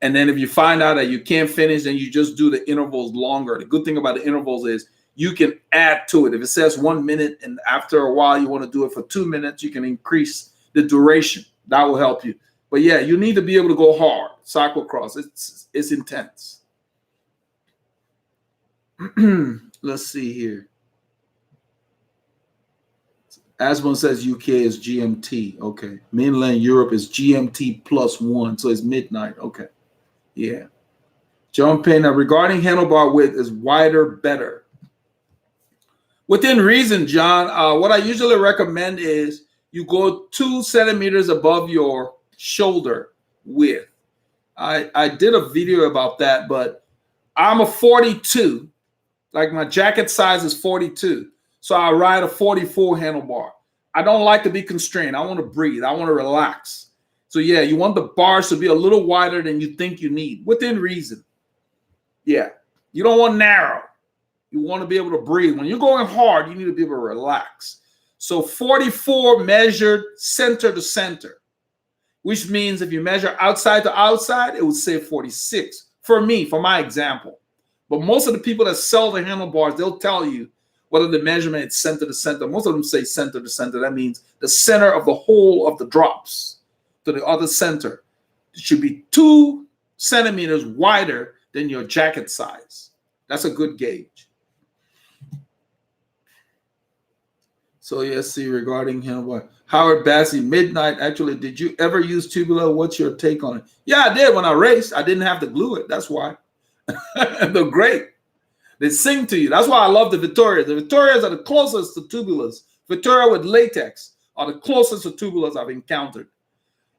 And then if you find out that you can't finish, then you just do the intervals longer. The good thing about the intervals is you can add to it. If it says 1 minute and after a while you want to do it for 2 minutes, you can increase the duration. That will help you. But yeah, you need to be able to go hard. Cyclocross, it's intense. Let's see here. Asbon says UK is GMT. Okay. Mainland Europe is GMT +1. So it's midnight. Okay. Yeah. John Payne, regarding handlebar width, is wider better? Within reason, John, what I usually recommend is you go 2 centimeters above your shoulder width. I did a video about that, but I'm a 42. Like my jacket size is 42. So I ride a 44 handlebar. I don't like to be constrained. I want to breathe. I want to relax. So yeah, you want the bars to be a little wider than you think you need, within reason. Yeah. You don't want narrow. You want to be able to breathe. When you're going hard, you need to be able to relax. So 44 measured center to center, which means if you measure outside to outside, it would say 46. For me, for my example. But most of the people that sell the handlebars, they'll tell you whether the measurement is center to center. Most of them say center to center. That means the center of the whole of the drops to the other center. It should be 2 centimeters wider than your jacket size. That's a good gauge. So yes, see, regarding handlebar. Howard Bassey, midnight. Actually, did you ever use tubular? What's your take on it? Yeah, I did when I raced. I didn't have to glue it. That's why. They're great. They sing to you. That's why I love the Vittorias. The Vittorias are the closest to tubulars. Vittoria with latex are the closest to tubulars I've encountered.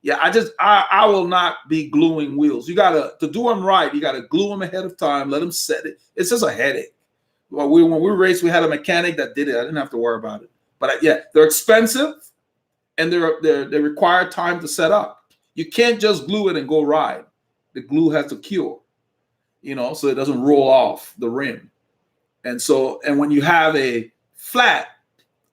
Yeah, I will not be gluing wheels. To do them right, you gotta glue them ahead of time, let them set it. It's just a headache. Well, when we raced, we had a mechanic that did it. I didn't have to worry about it. But yeah, they're expensive and they require time to set up. You can't just glue it and go ride. The glue has to cure. So it doesn't roll off the rim. And when you have a flat,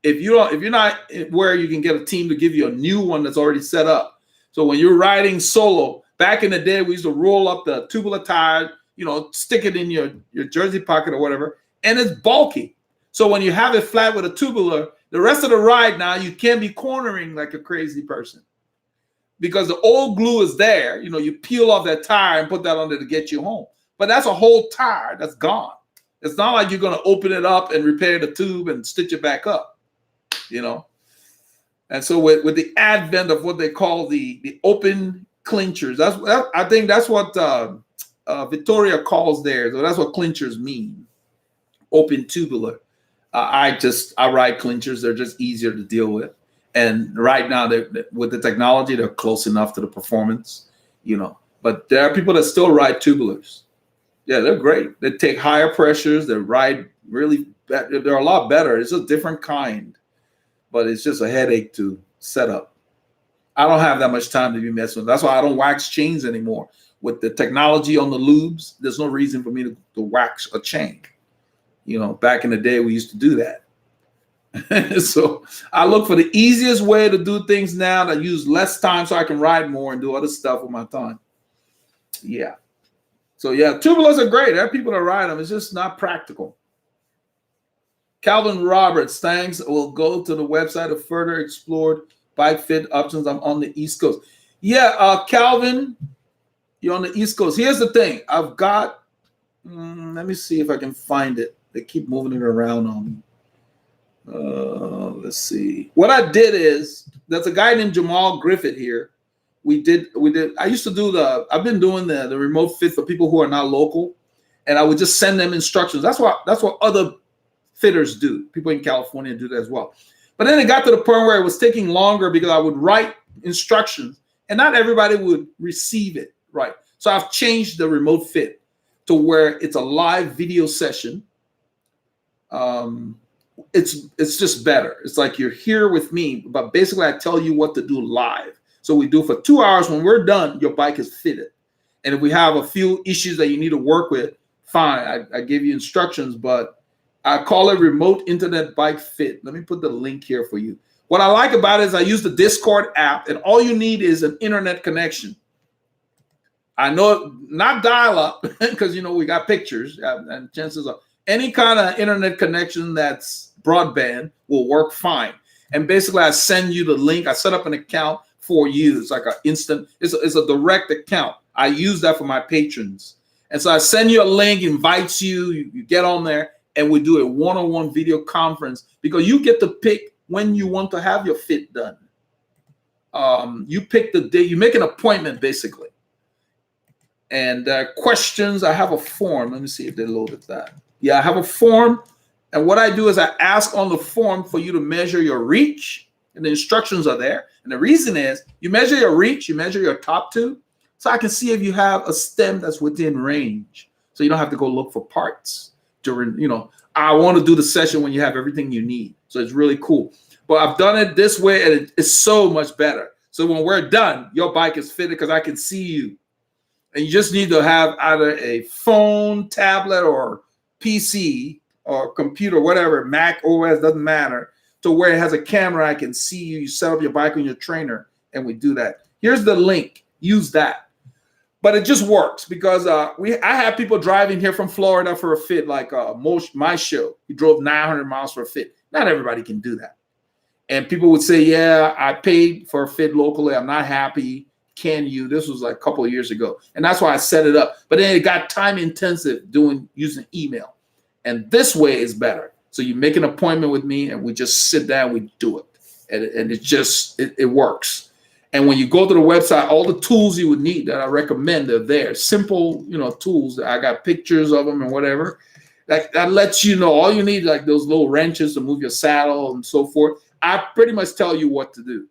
if you're not where you can get a team to give you a new one that's already set up. So when you're riding solo, back in the day, we used to roll up the tubular tire, stick it in your jersey pocket or whatever, and it's bulky. So when you have it flat with a tubular, the rest of the ride now, you can't be cornering like a crazy person. Because the old glue is there, you peel off that tire and put that under to get you home. But that's a whole tire that's gone. It's not like you're going to open it up and repair the tube and stitch it back up, And so with the advent of what they call the open clinchers, I think that's what Vittoria calls theirs. So that's what clinchers mean, open tubular. I ride clinchers. They're just easier to deal with. And right now, with the technology, they're close enough to the performance, But there are people that still ride tubulars. Yeah, they're great. They take higher pressures. They ride really better. They're a lot better. It's a different kind, but it's just a headache to set up. I don't have that much time to be messing with. That's why I don't wax chains anymore. With the technology on the lubes, there's no reason for me to wax a chain. Back in the day, we used to do that. So I look for the easiest way to do things now that use less time so I can ride more and do other stuff with my time. Yeah. So yeah, tubulars are great. There are people that ride them. It's just not practical. Calvin Roberts, thanks. We'll go to the website to further explore bike fit options. I'm on the East Coast. Yeah, Calvin, you're on the East Coast. Here's the thing. I've got, let me see if I can find it. They keep moving it around on me. Let's see. What I did is, there's a guy named Jamal Griffith here. We did. I used to do I've been doing the remote fit for people who are not local, and I would just send them instructions. That's what other fitters do. People in California do that as well. But then it got to the point where it was taking longer because I would write instructions and not everybody would receive it right. So I've changed the remote fit to where it's a live video session. It's just better. It's like you're here with me, but basically I tell you what to do live. So we do it for 2 hours. When we're done, your bike is fitted. And if we have a few issues that you need to work with, fine. I give you instructions, but I call it Remote Internet Bike Fit. Let me put the link here for you. What I like about it is I use the Discord app, and all you need is an internet connection. I know not dial-up, because we got pictures, and chances are any kind of internet connection that's broadband will work fine. And basically, I send you the link. I set up an account for you. It's like an instant. It's a direct account. I use that for my patrons. And so I send you a link, invites you. You get on there, and we do a one-on-one video conference, because you get to pick when you want to have your fit done. You pick the day. You make an appointment, basically. And questions, I have a form. Let me see if they loaded that. Yeah, I have a form. And what I do is I ask on the form for you to measure your reach. And the instructions are there. And the reason is you measure your reach, you measure your top two, so I can see if you have a stem that's within range. So you don't have to go look for parts during, I want to do the session when you have everything you need. So it's really cool. But I've done it this way, and it's so much better. So when we're done, your bike is fitted because I can see you. And you just need to have either a phone, tablet, or PC, or computer, whatever, Mac OS, doesn't matter, to where it has a camera. I can see you. You set up your bike on your trainer, and we do that. Here's the link. Use that. But it just works because I have people driving here from Florida for a fit, like my show. He drove 900 miles for a fit. Not everybody can do that. And people would say, yeah, I paid for a fit locally. I'm not happy. Can you? This was like a couple of years ago. And that's why I set it up. But then it got time intensive using email. And this way is better. So you make an appointment with me, and we just sit down, we do it. And it works. And when you go to the website, all the tools you would need that I recommend are there. Simple, tools. I got pictures of them and whatever. That lets you know all you need, like those little wrenches to move your saddle and so forth. I pretty much tell you what to do.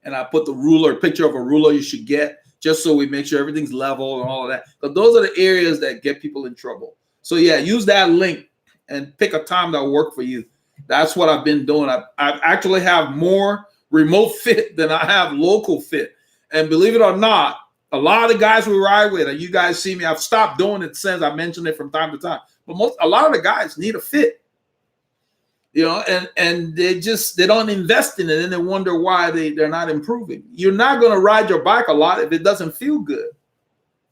And I put the picture of a ruler you should get, just so we make sure everything's level and all of that. But those are the areas that get people in trouble. So yeah, use that link and pick a time that will work for you. That's what I've been doing. I actually have more remote fit than I have local fit. And believe it or not, a lot of the guys we ride with, and you guys see me, I've stopped doing it since. I mentioned it from time to time. But a lot of the guys need a fit. And they don't invest in it, and they wonder why they're not improving. You're not going to ride your bike a lot if it doesn't feel good.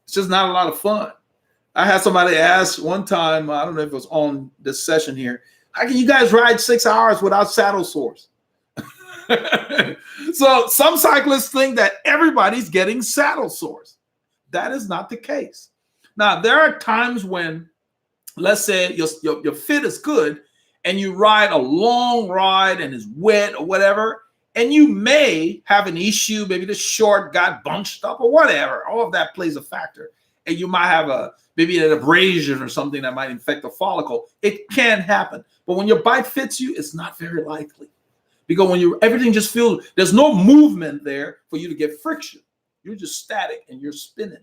It's just not a lot of fun. I had somebody ask one time, I don't know if it was on this session here, how can you guys ride 6 hours without saddle sores? So some cyclists think that everybody's getting saddle sores. That is not the case. Now, there are times when, let's say your fit is good, and you ride a long ride and it's wet or whatever, and you may have an issue. Maybe the short got bunched up or whatever. All of that plays a factor. And you might have maybe an abrasion or something that might infect the follicle. It can happen. But when your bike fits you, it's not very likely. Because when everything just feels, there's no movement there for you to get friction. You're just static and you're spinning.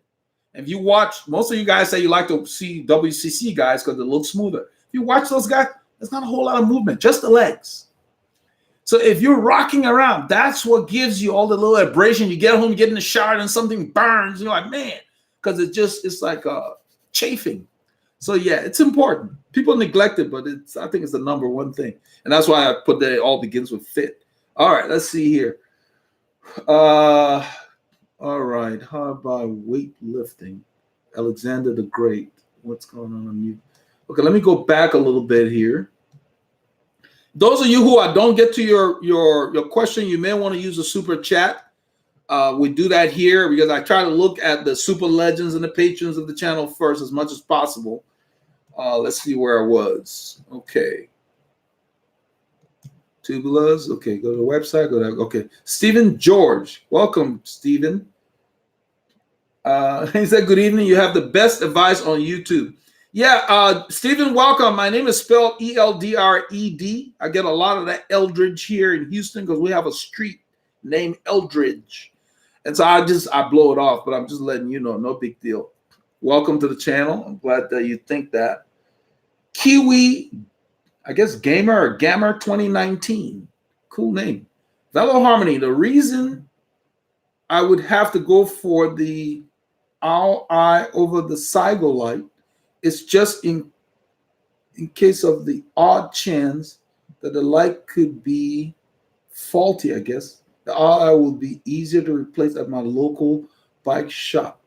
And if you watch, most of you guys say you like to see WCC guys because they look smoother. If you watch those guys, there's not a whole lot of movement, just the legs. So if you're rocking around, that's what gives you all the little abrasion. You get home, you get in the shower, and something burns. You're like, man, because it's like chafing. So yeah, it's important. People neglect it, but I think it's the number one thing. And that's why I put that it all begins with fit. All right, let's see here. All right, how about weightlifting? Alexander the Great. What's going on you? Okay, let me go back a little bit here. Those of you who I don't get to your question, you may want to use a super chat. We do that here because I try to look at the super legends and the patrons of the channel first as much as possible. Let's see where I was. Okay. Tubulas. Okay, go to the website. Okay. Stephen George. Welcome, Stephen. He said, good evening. You have the best advice on YouTube. Yeah, Stephen, welcome. My name is spelled Eldred. I get a lot of that Eldridge here in Houston because we have a street named Eldridge. And so I blow it off, but I'm just letting you know, no big deal. Welcome to the channel. I'm glad that you think that. Kiwi, I guess Gamer or Gammer 2019. Cool name. Veloharmony. The reason I would have to go for the owl eye over the Cyclorite, it's just in case of the odd chance that the light could be faulty, I guess. The RI will be easier to replace at my local bike shop.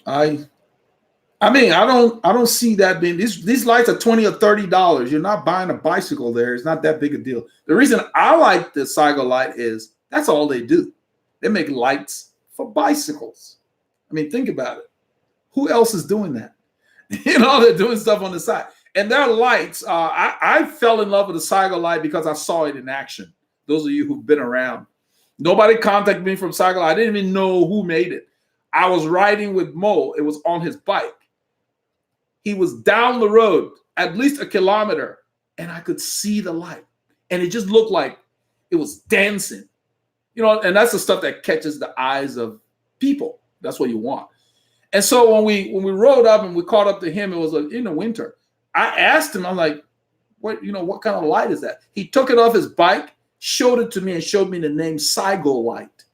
I don't see that being these lights are $20 or $30. You're not buying a bicycle there. It's not that big a deal. The reason I like the Cycle Light is that's all they do. They make lights for bicycles. I mean, think about it. Who else is doing that? They're doing stuff on the side. And their lights, I fell in love with the Cycle Light because I saw it in action. Those of you who've been around. Nobody contacted me from Cycle Light. I didn't even know who made it. I was riding with Mo. It was on his bike. He was down the road, at least a kilometer, and I could see the light. And it just looked like it was dancing. And that's the stuff that catches the eyes of people. That's what you want. And so when we rode up and we caught up to him, it was in the winter. I asked him, I'm like, what kind of light is that? He took it off his bike, showed it to me, and showed me the name Cycle Light.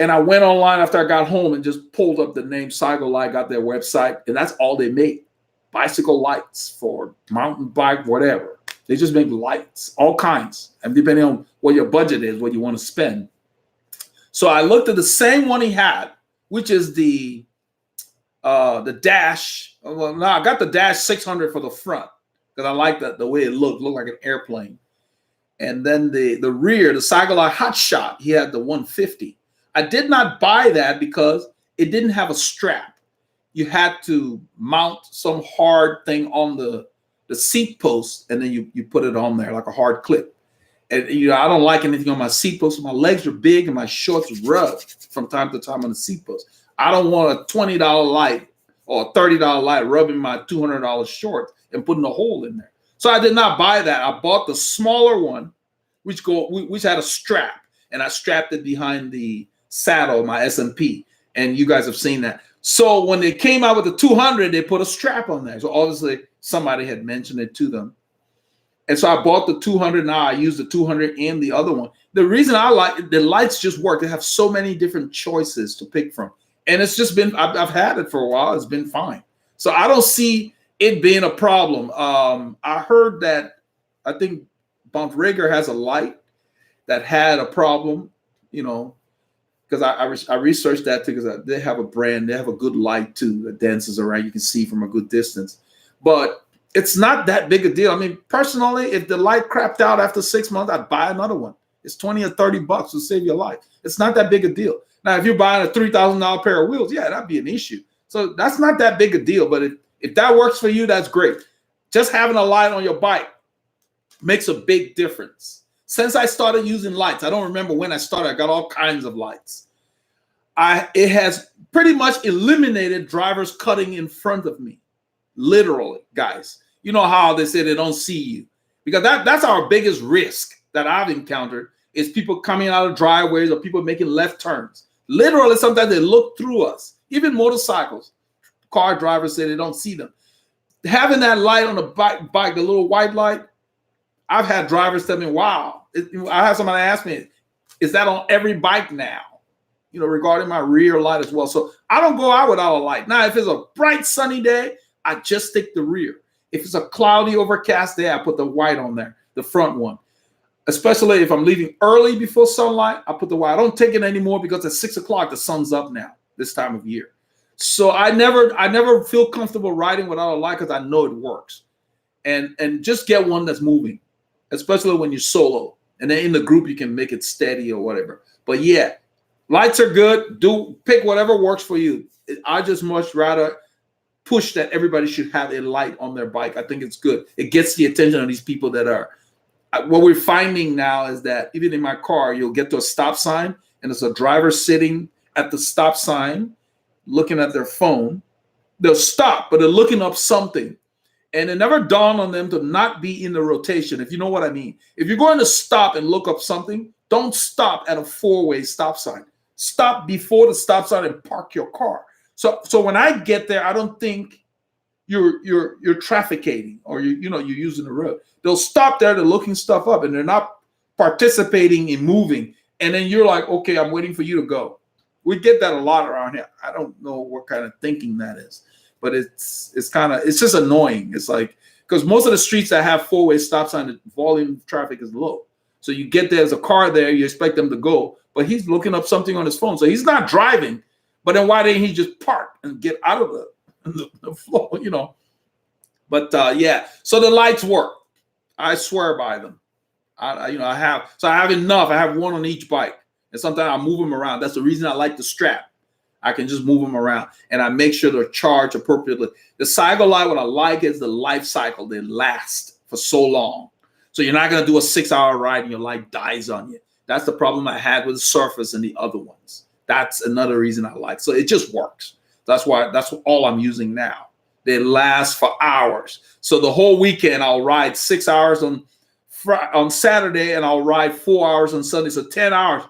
And I went online after I got home and just pulled up the name Cycle Light, got their website, and that's all they make. Bicycle lights for mountain bike, whatever. They just make lights, all kinds. And depending on what your budget is, what you want to spend. So I looked at the same one he had, which is the Dash. Well, no, I got the Dash 600 for the front because I like the way it looked like an airplane. And then the rear, the Cycle Light Hot Shot, he had the 150. I did not buy that because it didn't have a strap. You had to mount some hard thing on the seat post, and then you put it on there like a hard clip. And I don't like anything on my seat post. My legs are big and my shorts rub from time to time on the seat post. I don't want a $20 light or a $30 light rubbing my $200 shorts and putting a hole in there. So I did not buy that. I bought the smaller one, which had a strap, and I strapped it behind the saddle, my SMP, and you guys have seen that. So when they came out with the 200, they put a strap on there. So obviously somebody had mentioned it to them. And so I bought the 200. Now I use the 200 and the other one. The reason I like it, the lights just work. They have so many different choices to pick from. And it's just been, I've had it for a while. It's been fine. So I don't see it being a problem. I heard that, I think Bontrager has a light that had a problem, because I researched that too, because they have a brand, they have a good light too that dances around. You can see from a good distance, but it's not that big a deal. I mean, personally, if the light crapped out after 6 months, I'd buy another one. It's $20 or $30 to save your life. It's not that big a deal. Now, if you're buying a $3,000 pair of wheels, yeah, that'd be an issue. So that's not that big a deal. But if that works for you, that's great. Just having a light on your bike makes a big difference. Since I started using lights, I don't remember when I started. I got all kinds of lights. It has pretty much eliminated drivers cutting in front of me. Literally, guys. You know how they say they don't see you. Because that's our biggest risk that I've encountered is people coming out of driveways or people making left turns. Literally, sometimes they look through us. Even motorcycles. Car drivers say they don't see them. Having that light on the bike, the little white light, I've had drivers tell me, wow. I have somebody ask me, is that on every bike now? Regarding my rear light as well. So I don't go out without a light. Now, if it's a bright sunny day, I just stick the rear. If it's a cloudy, overcast day, I put the white on there, the front one. Especially if I'm leaving early before sunlight, I put the white. I don't take it anymore because at 6 o'clock, the sun's up now, this time of year. So I never feel comfortable riding without a light because I know it works. And just get one that's moving, especially when you're solo. And then in the group, you can make it steady or whatever. But yeah, lights are good. Pick whatever works for you. I just much rather push that everybody should have a light on their bike. I think it's good. It gets the attention of these people that are. What we're finding now is that even in my car, you'll get to a stop sign and there's a driver sitting at the stop sign looking at their phone. They'll stop, but they're looking up something. And it never dawned on them to not be in the rotation, if you know what I mean. If you're going to stop and look up something, don't stop at a four-way stop sign. Stop before the stop sign and park your car. So when I get there, I don't think you're trafficating or you're using the road. They'll stop there, they're looking stuff up, and they're not participating in moving. And then you're like, okay, I'm waiting for you to go. We get that a lot around here. I don't know what kind of thinking that is. but it's just annoying. It's like, because most of the streets that have four-way stop sign, the volume of traffic is low. So you get there, there's a car there, you expect them to go, but he's looking up something on his phone. So he's not driving, but then why didn't he just park and get out of the flow, you know? But yeah, so the lights work. I swear by them. I have enough. I have one on each bike, and sometimes I move them around. That's the reason I like the strap. I can just move them around, and I make sure they're charged appropriately. The cycle light, what I like is the life cycle. They last for so long. So you're not going to do a 6-hour ride and your light dies on you. That's the problem I had with the Surface and the other ones. That's another reason I like. So it just works. That's all I'm using now. They last for hours. So the whole weekend I'll ride 6 hours on Saturday, and I'll ride 4 hours on Sunday. So 10 hours.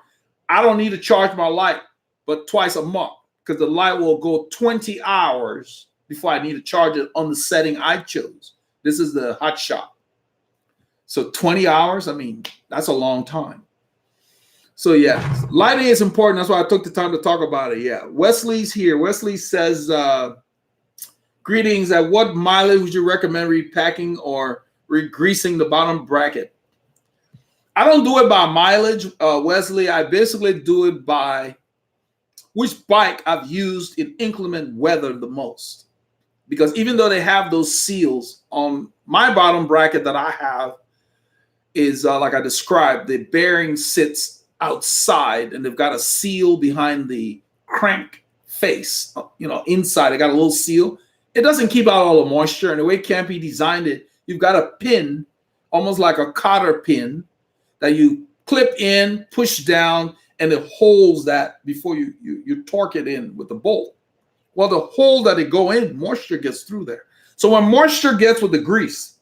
I don't need to charge my light but twice a month, because the light will go 20 hours before I need to charge it on the setting I chose. This is the hot shot. So 20 hours, I mean, that's a long time. So yeah, lighting is important. That's why I took the time to talk about it. Yeah, Wesley's here. Wesley says, greetings. At what mileage would you recommend repacking or re-greasing the bottom bracket? I don't do it by mileage, Wesley. I basically do it by which bike I've used in inclement weather the most. Because even though they have those seals on my bottom bracket that I have is like I described, the bearing sits outside and they've got a seal behind the crank face, inside. They got a little seal. It doesn't keep out all the moisture. And the way Campy designed it, you've got a pin, almost like a cotter pin, that you clip in, push down, and it holds that before you torque it in with the bolt. Well, the hole that it go in, moisture gets through there. So when moisture gets with the grease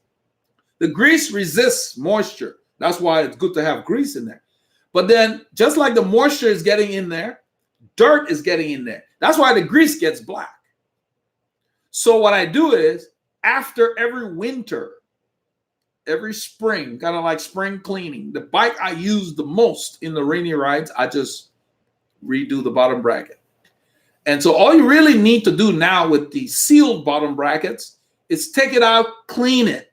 resists moisture. That's why it's good to have grease in there. But then just like the moisture is getting in there, dirt is getting in there. That's why the grease gets black. So what I do is after every winter, every spring, kind of like spring cleaning, the bike I use the most in the rainy rides, I just redo the bottom bracket. And so all you really need to do now with the sealed bottom brackets is take it out, clean it,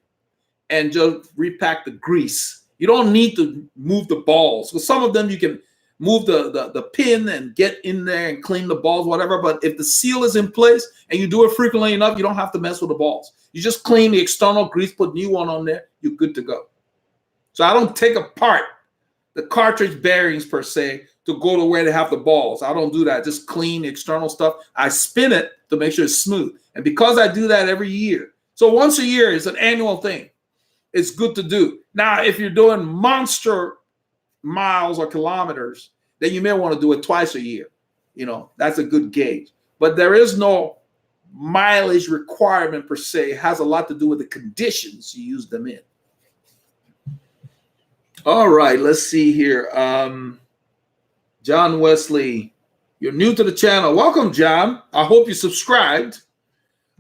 and just repack the grease. You don't need to move the balls. Because some of them you can move the pin and get in there and clean the balls, whatever. But if the seal is in place and you do it frequently enough, you don't have to mess with the balls. You just clean the external grease, put new one on there, you're good to go. So I don't take apart the cartridge bearings per se to go to where they have the balls. I don't do that. Just clean the external stuff. I spin it to make sure it's smooth. And because I do that every year, so once a year is an annual thing, it's good to do. Now, if you're doing monster miles or kilometers, then you may want to do it twice a year. That's a good gauge. But there is no mileage requirement per se. It has a lot to do with the conditions you use them in. All right, let's see here. John Wesley, you're new to the channel. Welcome, John. I hope you subscribed.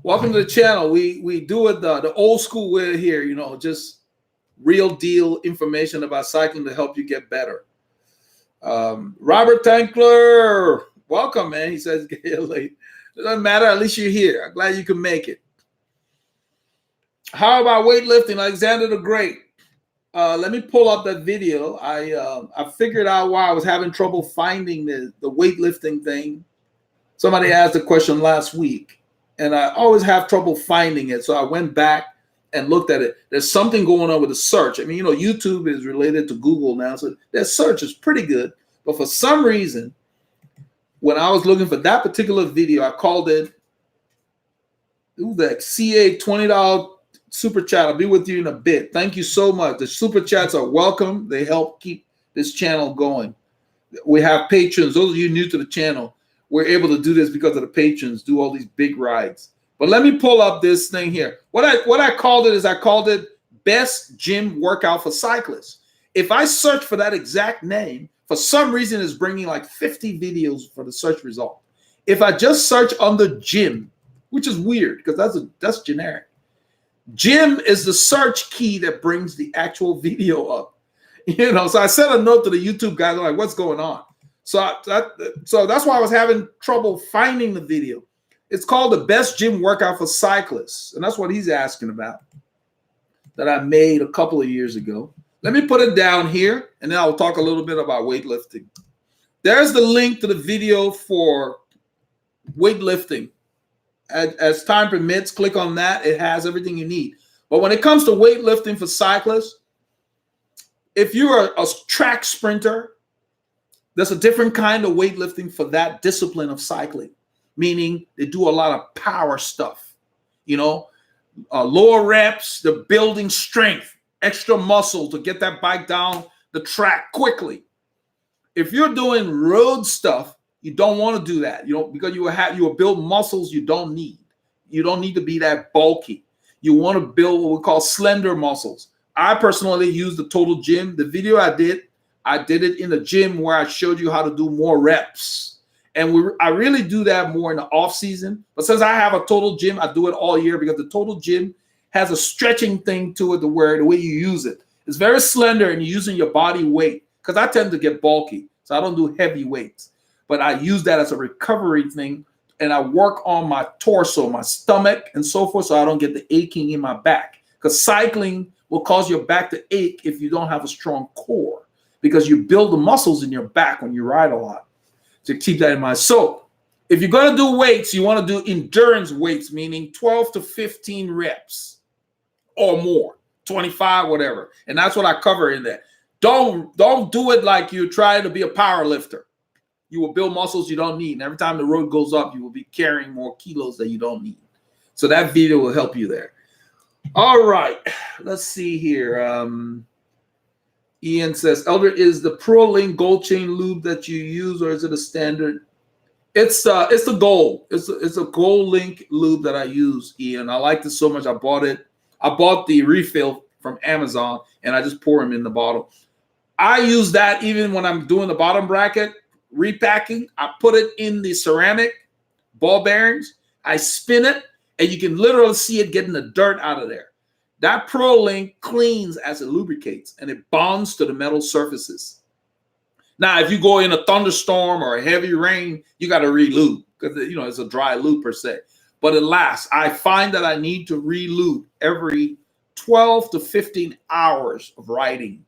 Welcome to the channel. We do it the old school way here, just real deal information about cycling to help you get better. Robert Tankler, welcome, man. He says get here late. It doesn't matter. At least you're here. I'm glad you can make it. How about weightlifting? Alexander the Great. Let me pull up that video. I figured out why I was having trouble finding the weightlifting thing. Somebody asked a question last week, and I always have trouble finding it. So I went back and looked at it. There's something going on with the search. I mean, YouTube is related to Google now, so their search is pretty good. But for some reason, when I was looking for that particular video, I called it, the CA $20 super chat. I'll be with you in a bit. Thank you so much. The super chats are welcome. They help keep this channel going. We have patrons. Those of you new to the channel, we're able to do this because of the patrons, do all these big rides. But let me pull up this thing here. What I called it is I called it Best Gym Workout for Cyclists. If I search for that exact name, for some reason it's bringing like 50 videos for the search result. If I just search under gym, which is weird because that's generic. Gym is the search key that brings the actual video up. So I sent a note to the YouTube guys. I'm like, what's going on? So that's why I was having trouble finding the video. It's called the best gym workout for cyclists. And that's what he's asking about, that I made a couple of years ago. Let me put it down here, and then I'll talk a little bit about weightlifting. There's the link to the video for weightlifting. As time permits, click on that. It has everything you need. But when it comes to weightlifting for cyclists, if you're a track sprinter, there's a different kind of weightlifting for that discipline of cycling, meaning they do a lot of power stuff, lower reps, they're building strength, extra muscle to get that bike down the track quickly. If you're doing road stuff, you don't want to do that, because you will build muscles you don't need. You don't need to be that bulky. You want to build what we call slender muscles. I personally use the Total Gym. The video I did it in the gym where I showed you how to do more reps. And I really do that more in the off season. But since I have a Total Gym, I do it all year because the Total Gym has a stretching thing to it, the way you use it. It's very slender and you're using your body weight, because I tend to get bulky. So I don't do heavy weights. But I use that as a recovery thing. And I work on my torso, my stomach, and so forth, so I don't get the aching in my back. Because cycling will cause your back to ache if you don't have a strong core, because you build the muscles in your back when you ride a lot. So keep that in mind. So if you're going to do weights, you want to do endurance weights, meaning 12 to 15 reps or more, 25, whatever. And that's what I cover in there. Don't do it like you're trying to be a power lifter. You will build muscles you don't need. And every time the road goes up, you will be carrying more kilos that you don't need. So that video will help you there. All right. Let's see here. Ian says, Elder, is the ProLink Gold Chain Lube that you use, or is it a standard? It's the Gold. It's a Gold Link lube that I use, Ian. I liked it so much. I bought it. I bought the refill from Amazon, and I just pour them in the bottle. I use that even when I'm doing the bottom bracket repacking. I put it in the ceramic ball bearings. I spin it, and you can literally see it getting the dirt out of there. That ProLink cleans as it lubricates, and it bonds to the metal surfaces. Now, if you go in a thunderstorm or a heavy rain, you got to re-lube because, it's a dry lube per se. But it lasts. I find that I need to re-lube every 12 to 15 hours of riding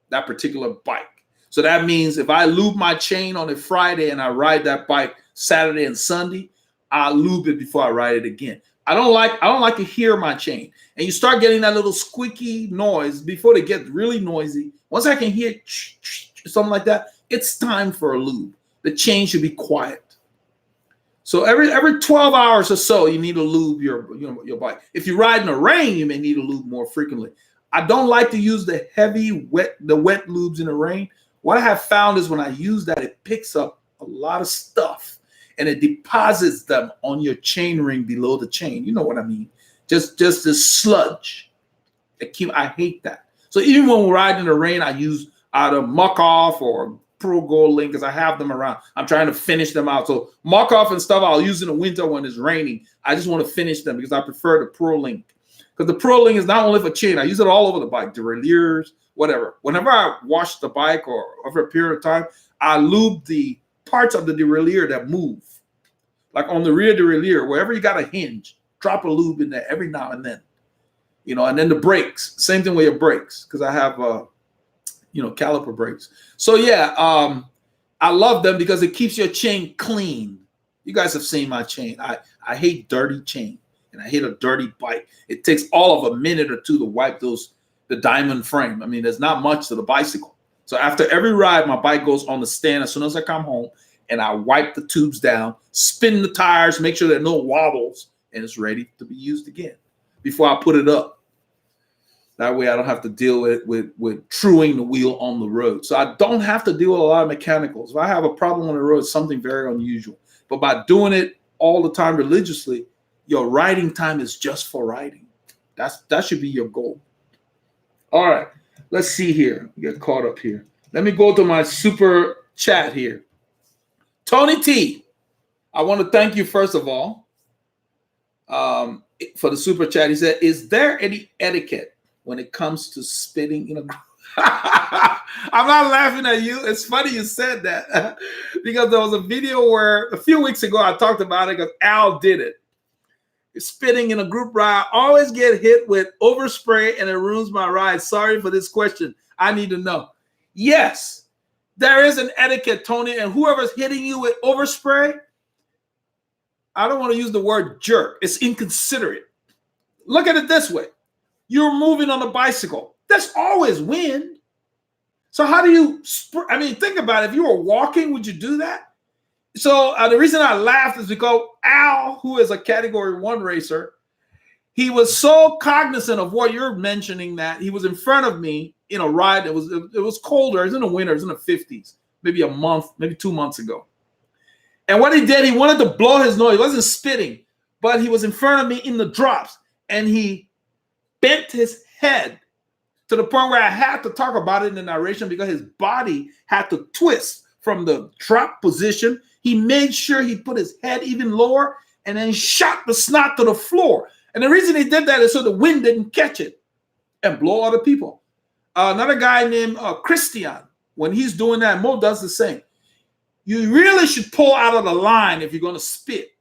that particular bike. So that means if I lube my chain on a Friday and I ride that bike Saturday and Sunday, I lube it before I ride it again. I don't like to hear my chain. And you start getting that little squeaky noise before they get really noisy. Once I can hear something like that, it's time for a lube. The chain should be quiet. So every 12 hours or so, you need to lube your bike. If you ride in the rain, you may need to lube more frequently. I don't like to use the wet lubes in the rain. What I have found is when I use that, it picks up a lot of stuff and it deposits them on your chain ring below the chain. You know what I mean? Just this sludge. I hate that. So even when we ride in the rain, I use either Muck Off or Pro Gold Link because I have them around. I'm trying to finish them out. So Muck Off and stuff I'll use in the winter when it's raining. I just want to finish them because I prefer the Pro Link. Because the Pro Link is not only for chain. I use it all over the bike, derailleurs, whatever. Whenever I wash the bike or over a period of time, I lube the parts of the derailleur that move. Like on the rear derailleur, wherever you got a hinge, drop a lube in there every now and then. And then the brakes, same thing with your brakes, because I have caliper brakes. So yeah, I love them because it keeps your chain clean. You guys have seen my chain. I hate dirty chain and I hate a dirty bike. It takes all of a minute or two to wipe the diamond frame. I mean, there's not much to the bicycle. So after every ride, my bike goes on the stand as soon as I come home and I wipe the tubes down, spin the tires, make sure there are no wobbles, and it's ready to be used again before I put it up. That way I don't have to deal with truing the wheel on the road. So I don't have to deal with a lot of mechanicals. If I have a problem on the road, it's something very unusual. But by doing it all the time religiously, your riding time is just for riding. That should be your goal. All right, let's see here. Get caught up here. Let me go to my super chat here. Tony T, I want to thank you first of all for the super chat. He said, is there any etiquette when it comes to spitting in a group? I'm not laughing at you. It's funny you said that because there was a video where a few weeks ago I talked about it because Al did it. Spitting in a group ride, always get hit with overspray and it ruins my ride. Sorry for this question. I need to know. Yes, there is an etiquette, Tony, and whoever's hitting you with overspray, I don't want to use the word jerk. It's inconsiderate. Look at it this way. You're moving on a bicycle. There's always wind. So how do you, think about it. If you were walking, would you do that? So the reason I laughed is because Al, who is a Category 1 racer, he was so cognizant of what you're mentioning that he was in front of me in a ride. It was colder. It was in the winter. It was in the 50s, maybe a month, maybe 2 months ago. And what he did, he wanted to blow his nose. He wasn't spitting, but he was in front of me in the drops. And he bent his head to the point where I had to talk about it in the narration because his body had to twist from the drop position. He made sure he put his head even lower and then shot the snot to the floor. And the reason he did that is so the wind didn't catch it and blow other people. Another guy named Christian, when he's doing that, Mo does the same. You really should pull out of the line if you're going to spit.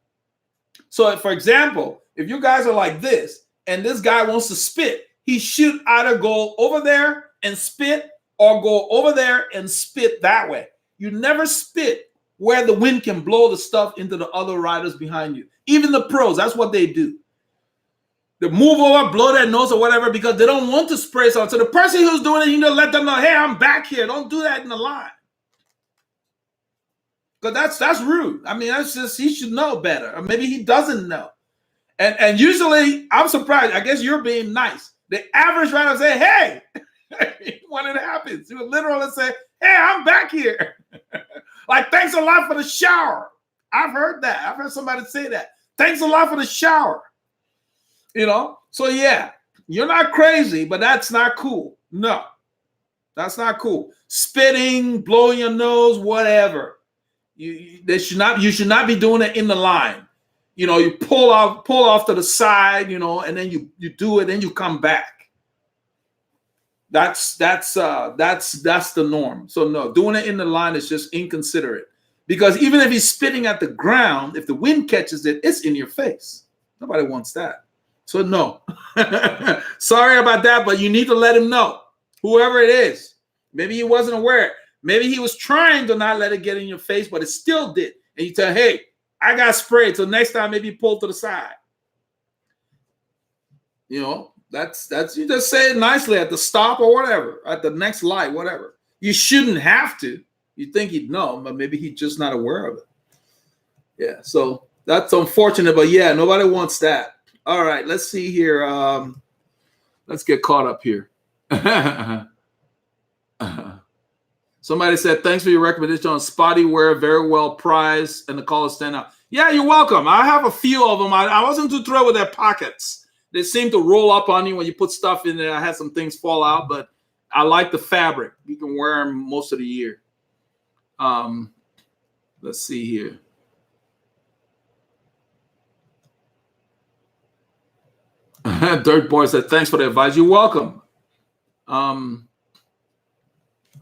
So, for example, if you guys are like this and this guy wants to spit, he should either go over there and spit or go over there and spit that way. You never spit where the wind can blow the stuff into the other riders behind you. Even the pros, that's what they do. They move over, blow their nose or whatever because they don't want to spray something. So the person who's doing it, you need to let them know, hey, I'm back here. Don't do that in the line. Because that's rude. I mean, that's just, he should know better. Or maybe he doesn't know. And usually, I'm surprised. I guess you're being nice. The average rider say, hey, when it happens, he would literally say, hey, I'm back here. Like, thanks a lot for the shower. I've heard that. I've heard somebody say that. Thanks a lot for the shower. So yeah, you're not crazy, but that's not cool. No, that's not cool. Spitting, blowing your nose, whatever. You should not be doing it in the line. You pull off to the side, and then you do it, and you come back. That's the norm. So no, doing it in the line is just inconsiderate. Because even if he's spitting at the ground, if the wind catches it, it's in your face. Nobody wants that. So no. Sorry about that, but you need to let him know. Whoever it is. Maybe he wasn't aware. Maybe he was trying to not let it get in your face, but it still did. And you tell, hey, I got sprayed. So next time, maybe pull to the side. That's you just say it nicely at the stop or whatever, at the next light, whatever. You shouldn't have to. You think he'd know, but maybe he's just not aware of it. Yeah, so that's unfortunate, but yeah, nobody wants that. All right, let's see here. Let's get caught up here. Somebody said, thanks for your recommendation on spotty wear, very well priced, and the colors stand out. Yeah, you're welcome. I have a few of them. I wasn't too thrilled with their pockets. They seem to roll up on you when you put stuff in there. I had some things fall out, but I like the fabric. You can wear them most of the year. Let's see here. Dirt Boy said, thanks for the advice. You're welcome.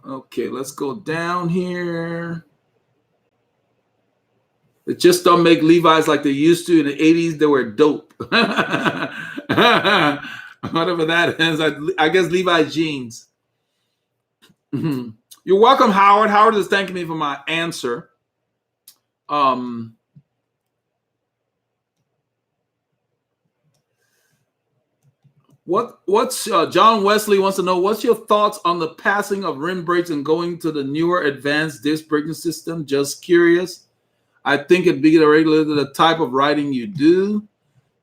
Okay, let's go down here. They just don't make Levi's like they used to in the 80s. They were dope. Whatever that is. I guess Levi's jeans. You're welcome, Howard. Howard is thanking me for my answer. What's John Wesley wants to know, what's your thoughts on the passing of rim brakes and going to the newer advanced disc braking system? Just curious. I think it'd be regular to the type of riding you do.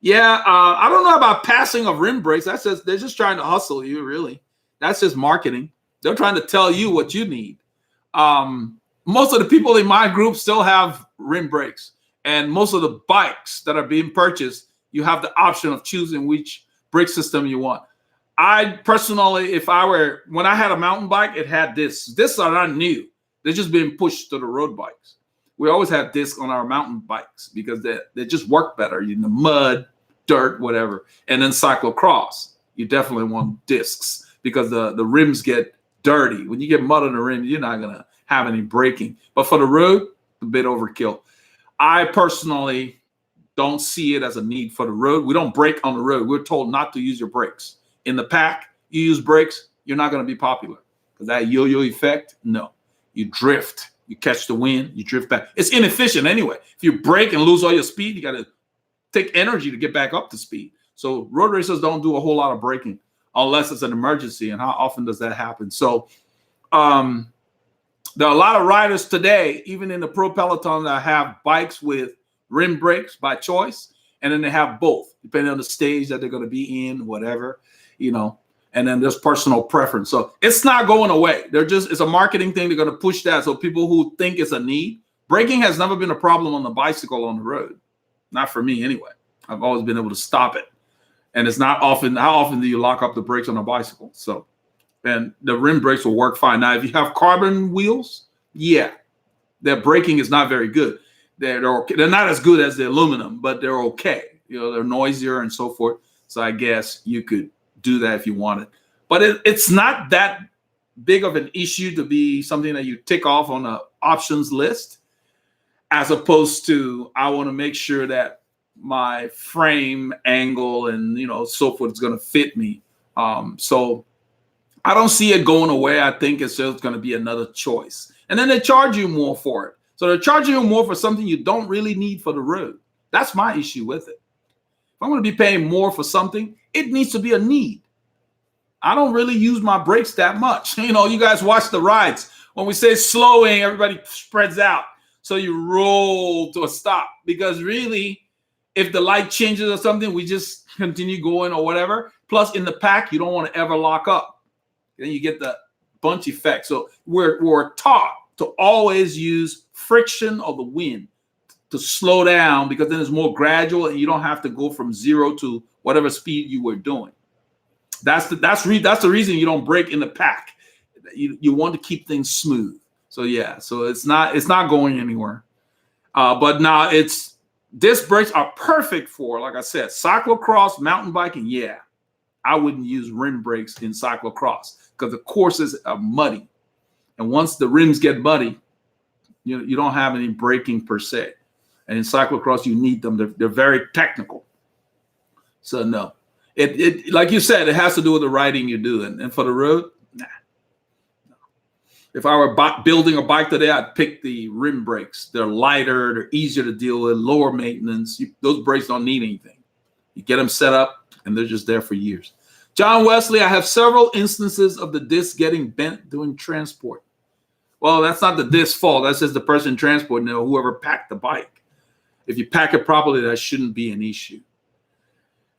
Yeah, I don't know about passing of rim brakes. They're just trying to hustle you, really. That's just marketing. They're trying to tell you what you need. Most of the people in my group still have rim brakes, and most of the bikes that are being purchased, you have the option of choosing which brake system you want. I personally, when I had a mountain bike, it had discs. Discs are not new. They're just being pushed to the road bikes. We always have discs on our mountain bikes because they just work better in the mud, dirt, whatever. And then cyclocross, you definitely want discs because the rims get dirty. When you get mud on the rim, you're not going to have any braking. But for the road, a bit overkill. I personally don't see it as a need for the road. We don't brake on the road. We're told not to use your brakes. In the pack, you use brakes, you're not going to be popular. Because that yo-yo effect, no. You drift. You catch the wind, you drift back. It's inefficient anyway. If you brake and lose all your speed, you got to take energy to get back up to speed. So road racers don't do a whole lot of braking unless it's an emergency. And how often does that happen? So there are a lot of riders today, even in the pro peloton, that have bikes with rim brakes by choice. And then they have both, depending on the stage that they're going to be in, whatever, you know. And then there's personal preference. So it's not going away. It's a marketing thing. They're going to push that. So people who think it's a need, braking has never been a problem on the bicycle on the road. Not for me anyway. I've always been able to stop it. And it's not often. How often do you lock up the brakes on a bicycle? So, and the rim brakes will work fine. Now, if you have carbon wheels, yeah, their braking is not very good. They're okay. They're not as good as the aluminum, but they're okay. You know, they're noisier and so forth. So I guess you could do that if you wanted, but it's not that big of an issue to be something that you tick off on the options list, as opposed to I want to make sure that my frame angle and so forth is going to fit me. So I don't see it going away. I think it's just going to be another choice, and then they charge you more for it. So they're charging you more for something you don't really need for the road. That's my issue with it. If I'm going to be paying more for something, it needs to be a need. I don't really use my brakes that much. You guys watch the rides. When we say slowing, everybody spreads out. So you roll to a stop, because really, if the light changes or something, we just continue going or whatever. Plus, in the pack, you don't want to ever lock up. Then you get the bunch effect. So we're taught to always use friction or the wind to slow down, because then it's more gradual and you don't have to go from 0 to whatever speed you were doing. That's the reason you don't brake in the pack. You want to keep things smooth. So yeah, so it's not going anywhere. But now disc brakes are perfect for, like I said, cyclocross, mountain biking. Yeah, I wouldn't use rim brakes in cyclocross because the courses are muddy, and once the rims get muddy, you don't have any braking per se. And in cyclocross, you need them. They're very technical. So no, it like you said, it has to do with the riding you do. And for the road, nah. No. If I were building a bike today, I'd pick the rim brakes. They're lighter, they're easier to deal with, lower maintenance. Those brakes don't need anything. You get them set up, and they're just there for years. John Wesley, I have several instances of the disc getting bent during transport. Well, that's not the disc's fault. That's just the person transporting it or whoever packed the bike. If you pack it properly, that shouldn't be an issue.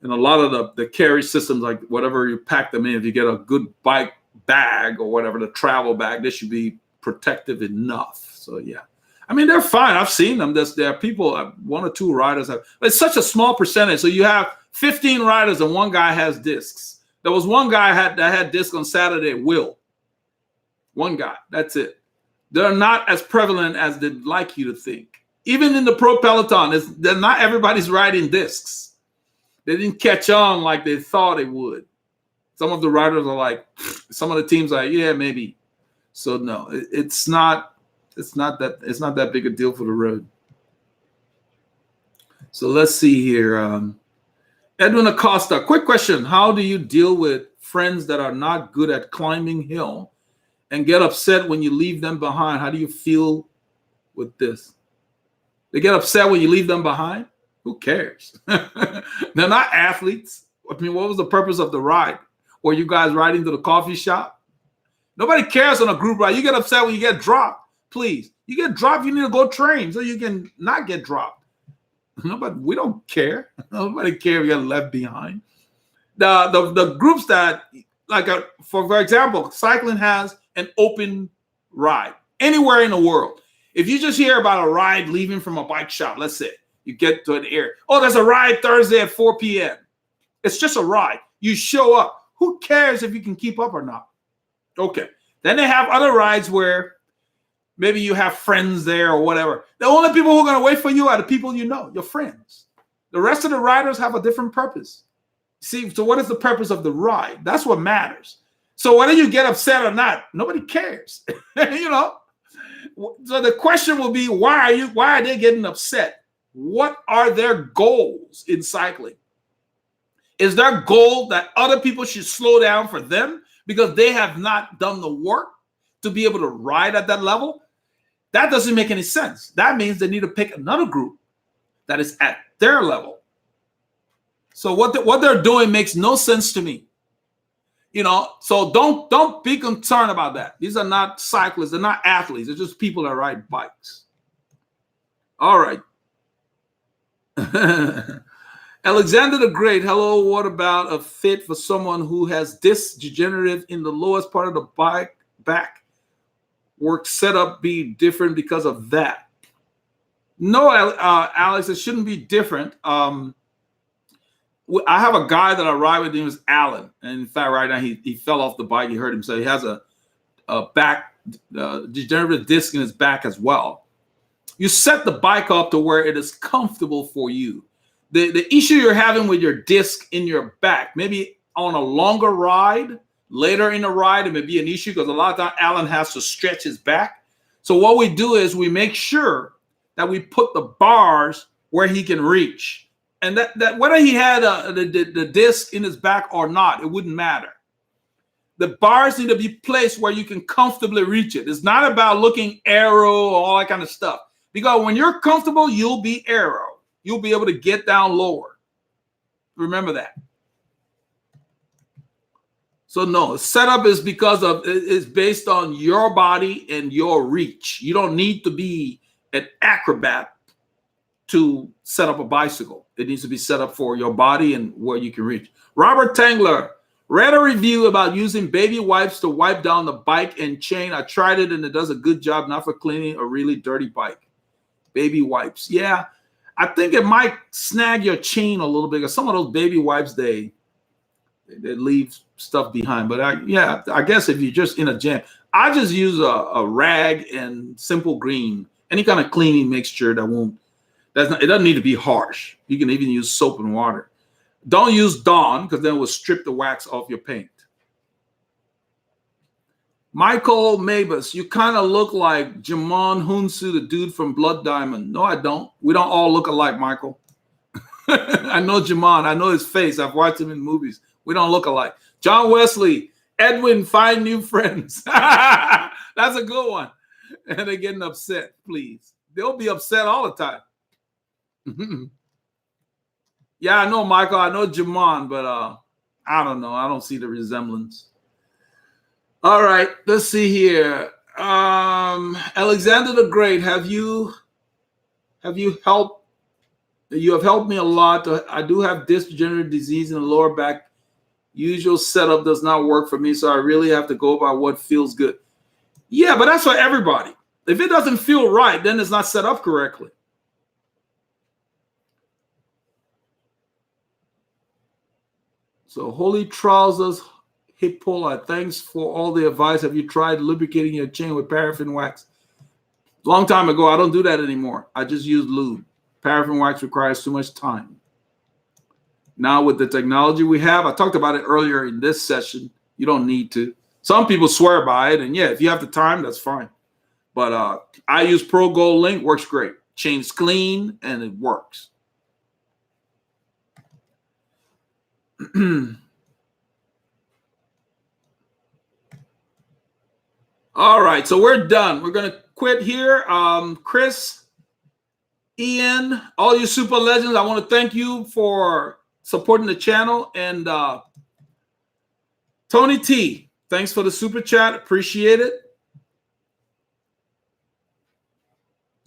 And a lot of the carry systems, like whatever you pack them in, if you get a good bike bag or whatever, the travel bag, this should be protective enough. So yeah, I mean, they're fine. I've seen them. There are people, 1 or 2 riders have. It's such a small percentage. So you have 15 riders and one guy has discs. There was one guy that had disc on Saturday. Will. One guy. That's it. They're not as prevalent as they'd like you to think. Even in the pro peloton, they're not everybody's riding discs. They didn't catch on like they thought it would. Some of the riders are like, some of the teams are like, yeah, maybe. So no, it's not that big a deal for the road. So let's see here. Edwin Acosta, quick question. How do you deal with friends that are not good at climbing hill and get upset when you leave them behind? How do you feel with this? They get upset when you leave them behind? Who cares? They're not athletes. I mean, what was the purpose of the ride? Were you guys riding to the coffee shop? Nobody cares on a group ride. You get upset when you get dropped. Please. You get dropped, you need to go train so you can not get dropped. Nobody, we don't care. Nobody cares if you get left behind. The groups that, like, for example, cycling has an open ride anywhere in the world. If you just hear about a ride leaving from a bike shop, let's say you get to an area. Oh, there's a ride Thursday at 4 p.m. It's just a ride. You show up. Who cares if you can keep up or not? Okay. Then they have other rides where maybe you have friends there or whatever. The only people who are going to wait for you are the people you know, your friends. The rest of the riders have a different purpose. See, so what is the purpose of the ride? That's what matters. So whether you get upset or not, nobody cares. You know. So the question will be, why are they getting upset? What are their goals in cycling? Is their goal that other people should slow down for them because they have not done the work to be able to ride at that level? That doesn't make any sense. That means they need to pick another group that is at their level. So what they're doing makes no sense to me. You know, so don't be concerned about that. These are not cyclists. They're not athletes. They're just people that ride bikes. All right. Alexander the Great. Hello. What about a fit for someone who has disc degenerative in the lowest part of the bike back? Work setup be different because of that? No, Alex, it shouldn't be different. I have a guy that I ride with. His name is Alan, and in fact, right now he fell off the bike. He hurt himself. He has a back degenerative disc in his back as well. You set the bike up to where it is comfortable for you. The issue you're having with your disc in your back, maybe on a longer ride, later in the ride, it may be an issue because a lot of times Alan has to stretch his back. So what we do is we make sure that we put the bars where he can reach. And that whether he had the disc in his back or not, it wouldn't matter. The bars need to be placed where you can comfortably reach it. It's not about looking aero or all that kind of stuff. Because when you're comfortable, you'll be aero. You'll be able to get down lower. Remember that. So no, setup is it's based on your body and your reach. You don't need to be an acrobat to set up a bicycle. It needs to be set up for your body and where you can reach. Robert Tangler, read a review about using baby wipes to wipe down the bike and chain. I tried it and it does a good job, not for cleaning a really dirty bike. Baby wipes. Yeah, I think it might snag your chain a little bit because some of those baby wipes, they leave stuff behind. But I guess if you're just in a jam, I just use a rag and Simple Green, any kind of cleaning mixture that won't. It doesn't need to be harsh. You can even use soap and water. Don't use Dawn because then it will strip the wax off your paint. Michael Mabus, you kind of look like Jamon Hunsu, the dude from Blood Diamond. No, I don't. We don't all look alike, Michael. I know Jamon. I know his face. I've watched him in movies. We don't look alike. John Wesley, Edwin, find new friends. That's a good one. And they're getting upset, please. They'll be upset all the time. Yeah, I know, Michael. I know Jamon, but I don't know. I don't see the resemblance. All right, let's see here. Alexander the Great, you have helped me a lot. I do have disc degenerative disease in the lower back. Usual setup does not work for me, so I really have to go by what feels good. Yeah, but that's for everybody. If it doesn't feel right, then it's not set up correctly. So Holy Trousers Hippola, thanks for all the advice. Have you tried lubricating your chain with paraffin wax? Long time ago. I don't do that anymore. I just use lube. Paraffin wax requires too much time. Now with the technology we have, I talked about it earlier in this session, you don't need to. Some people swear by it, and yeah, if you have the time, that's fine. But I use Pro Gold Link, works great. Chain's clean, and it works. All right, so we're done. We're going to quit here. Chris, Ian, all you super legends, I want to thank you for supporting the channel. And Tony T, thanks for the super chat. Appreciate it.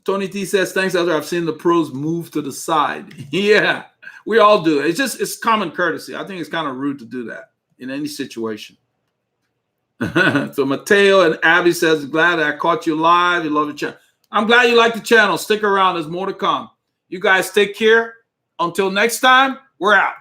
Tony T says, thanks, after I've seen the pros move to the side. Yeah, we all do. It's common courtesy. I think it's kind of rude to do that in any situation. So Mateo and Abby says, glad I caught you live. You love the channel. I'm glad you like the channel. Stick around. There's more to come. You guys take care. Until next time, we're out.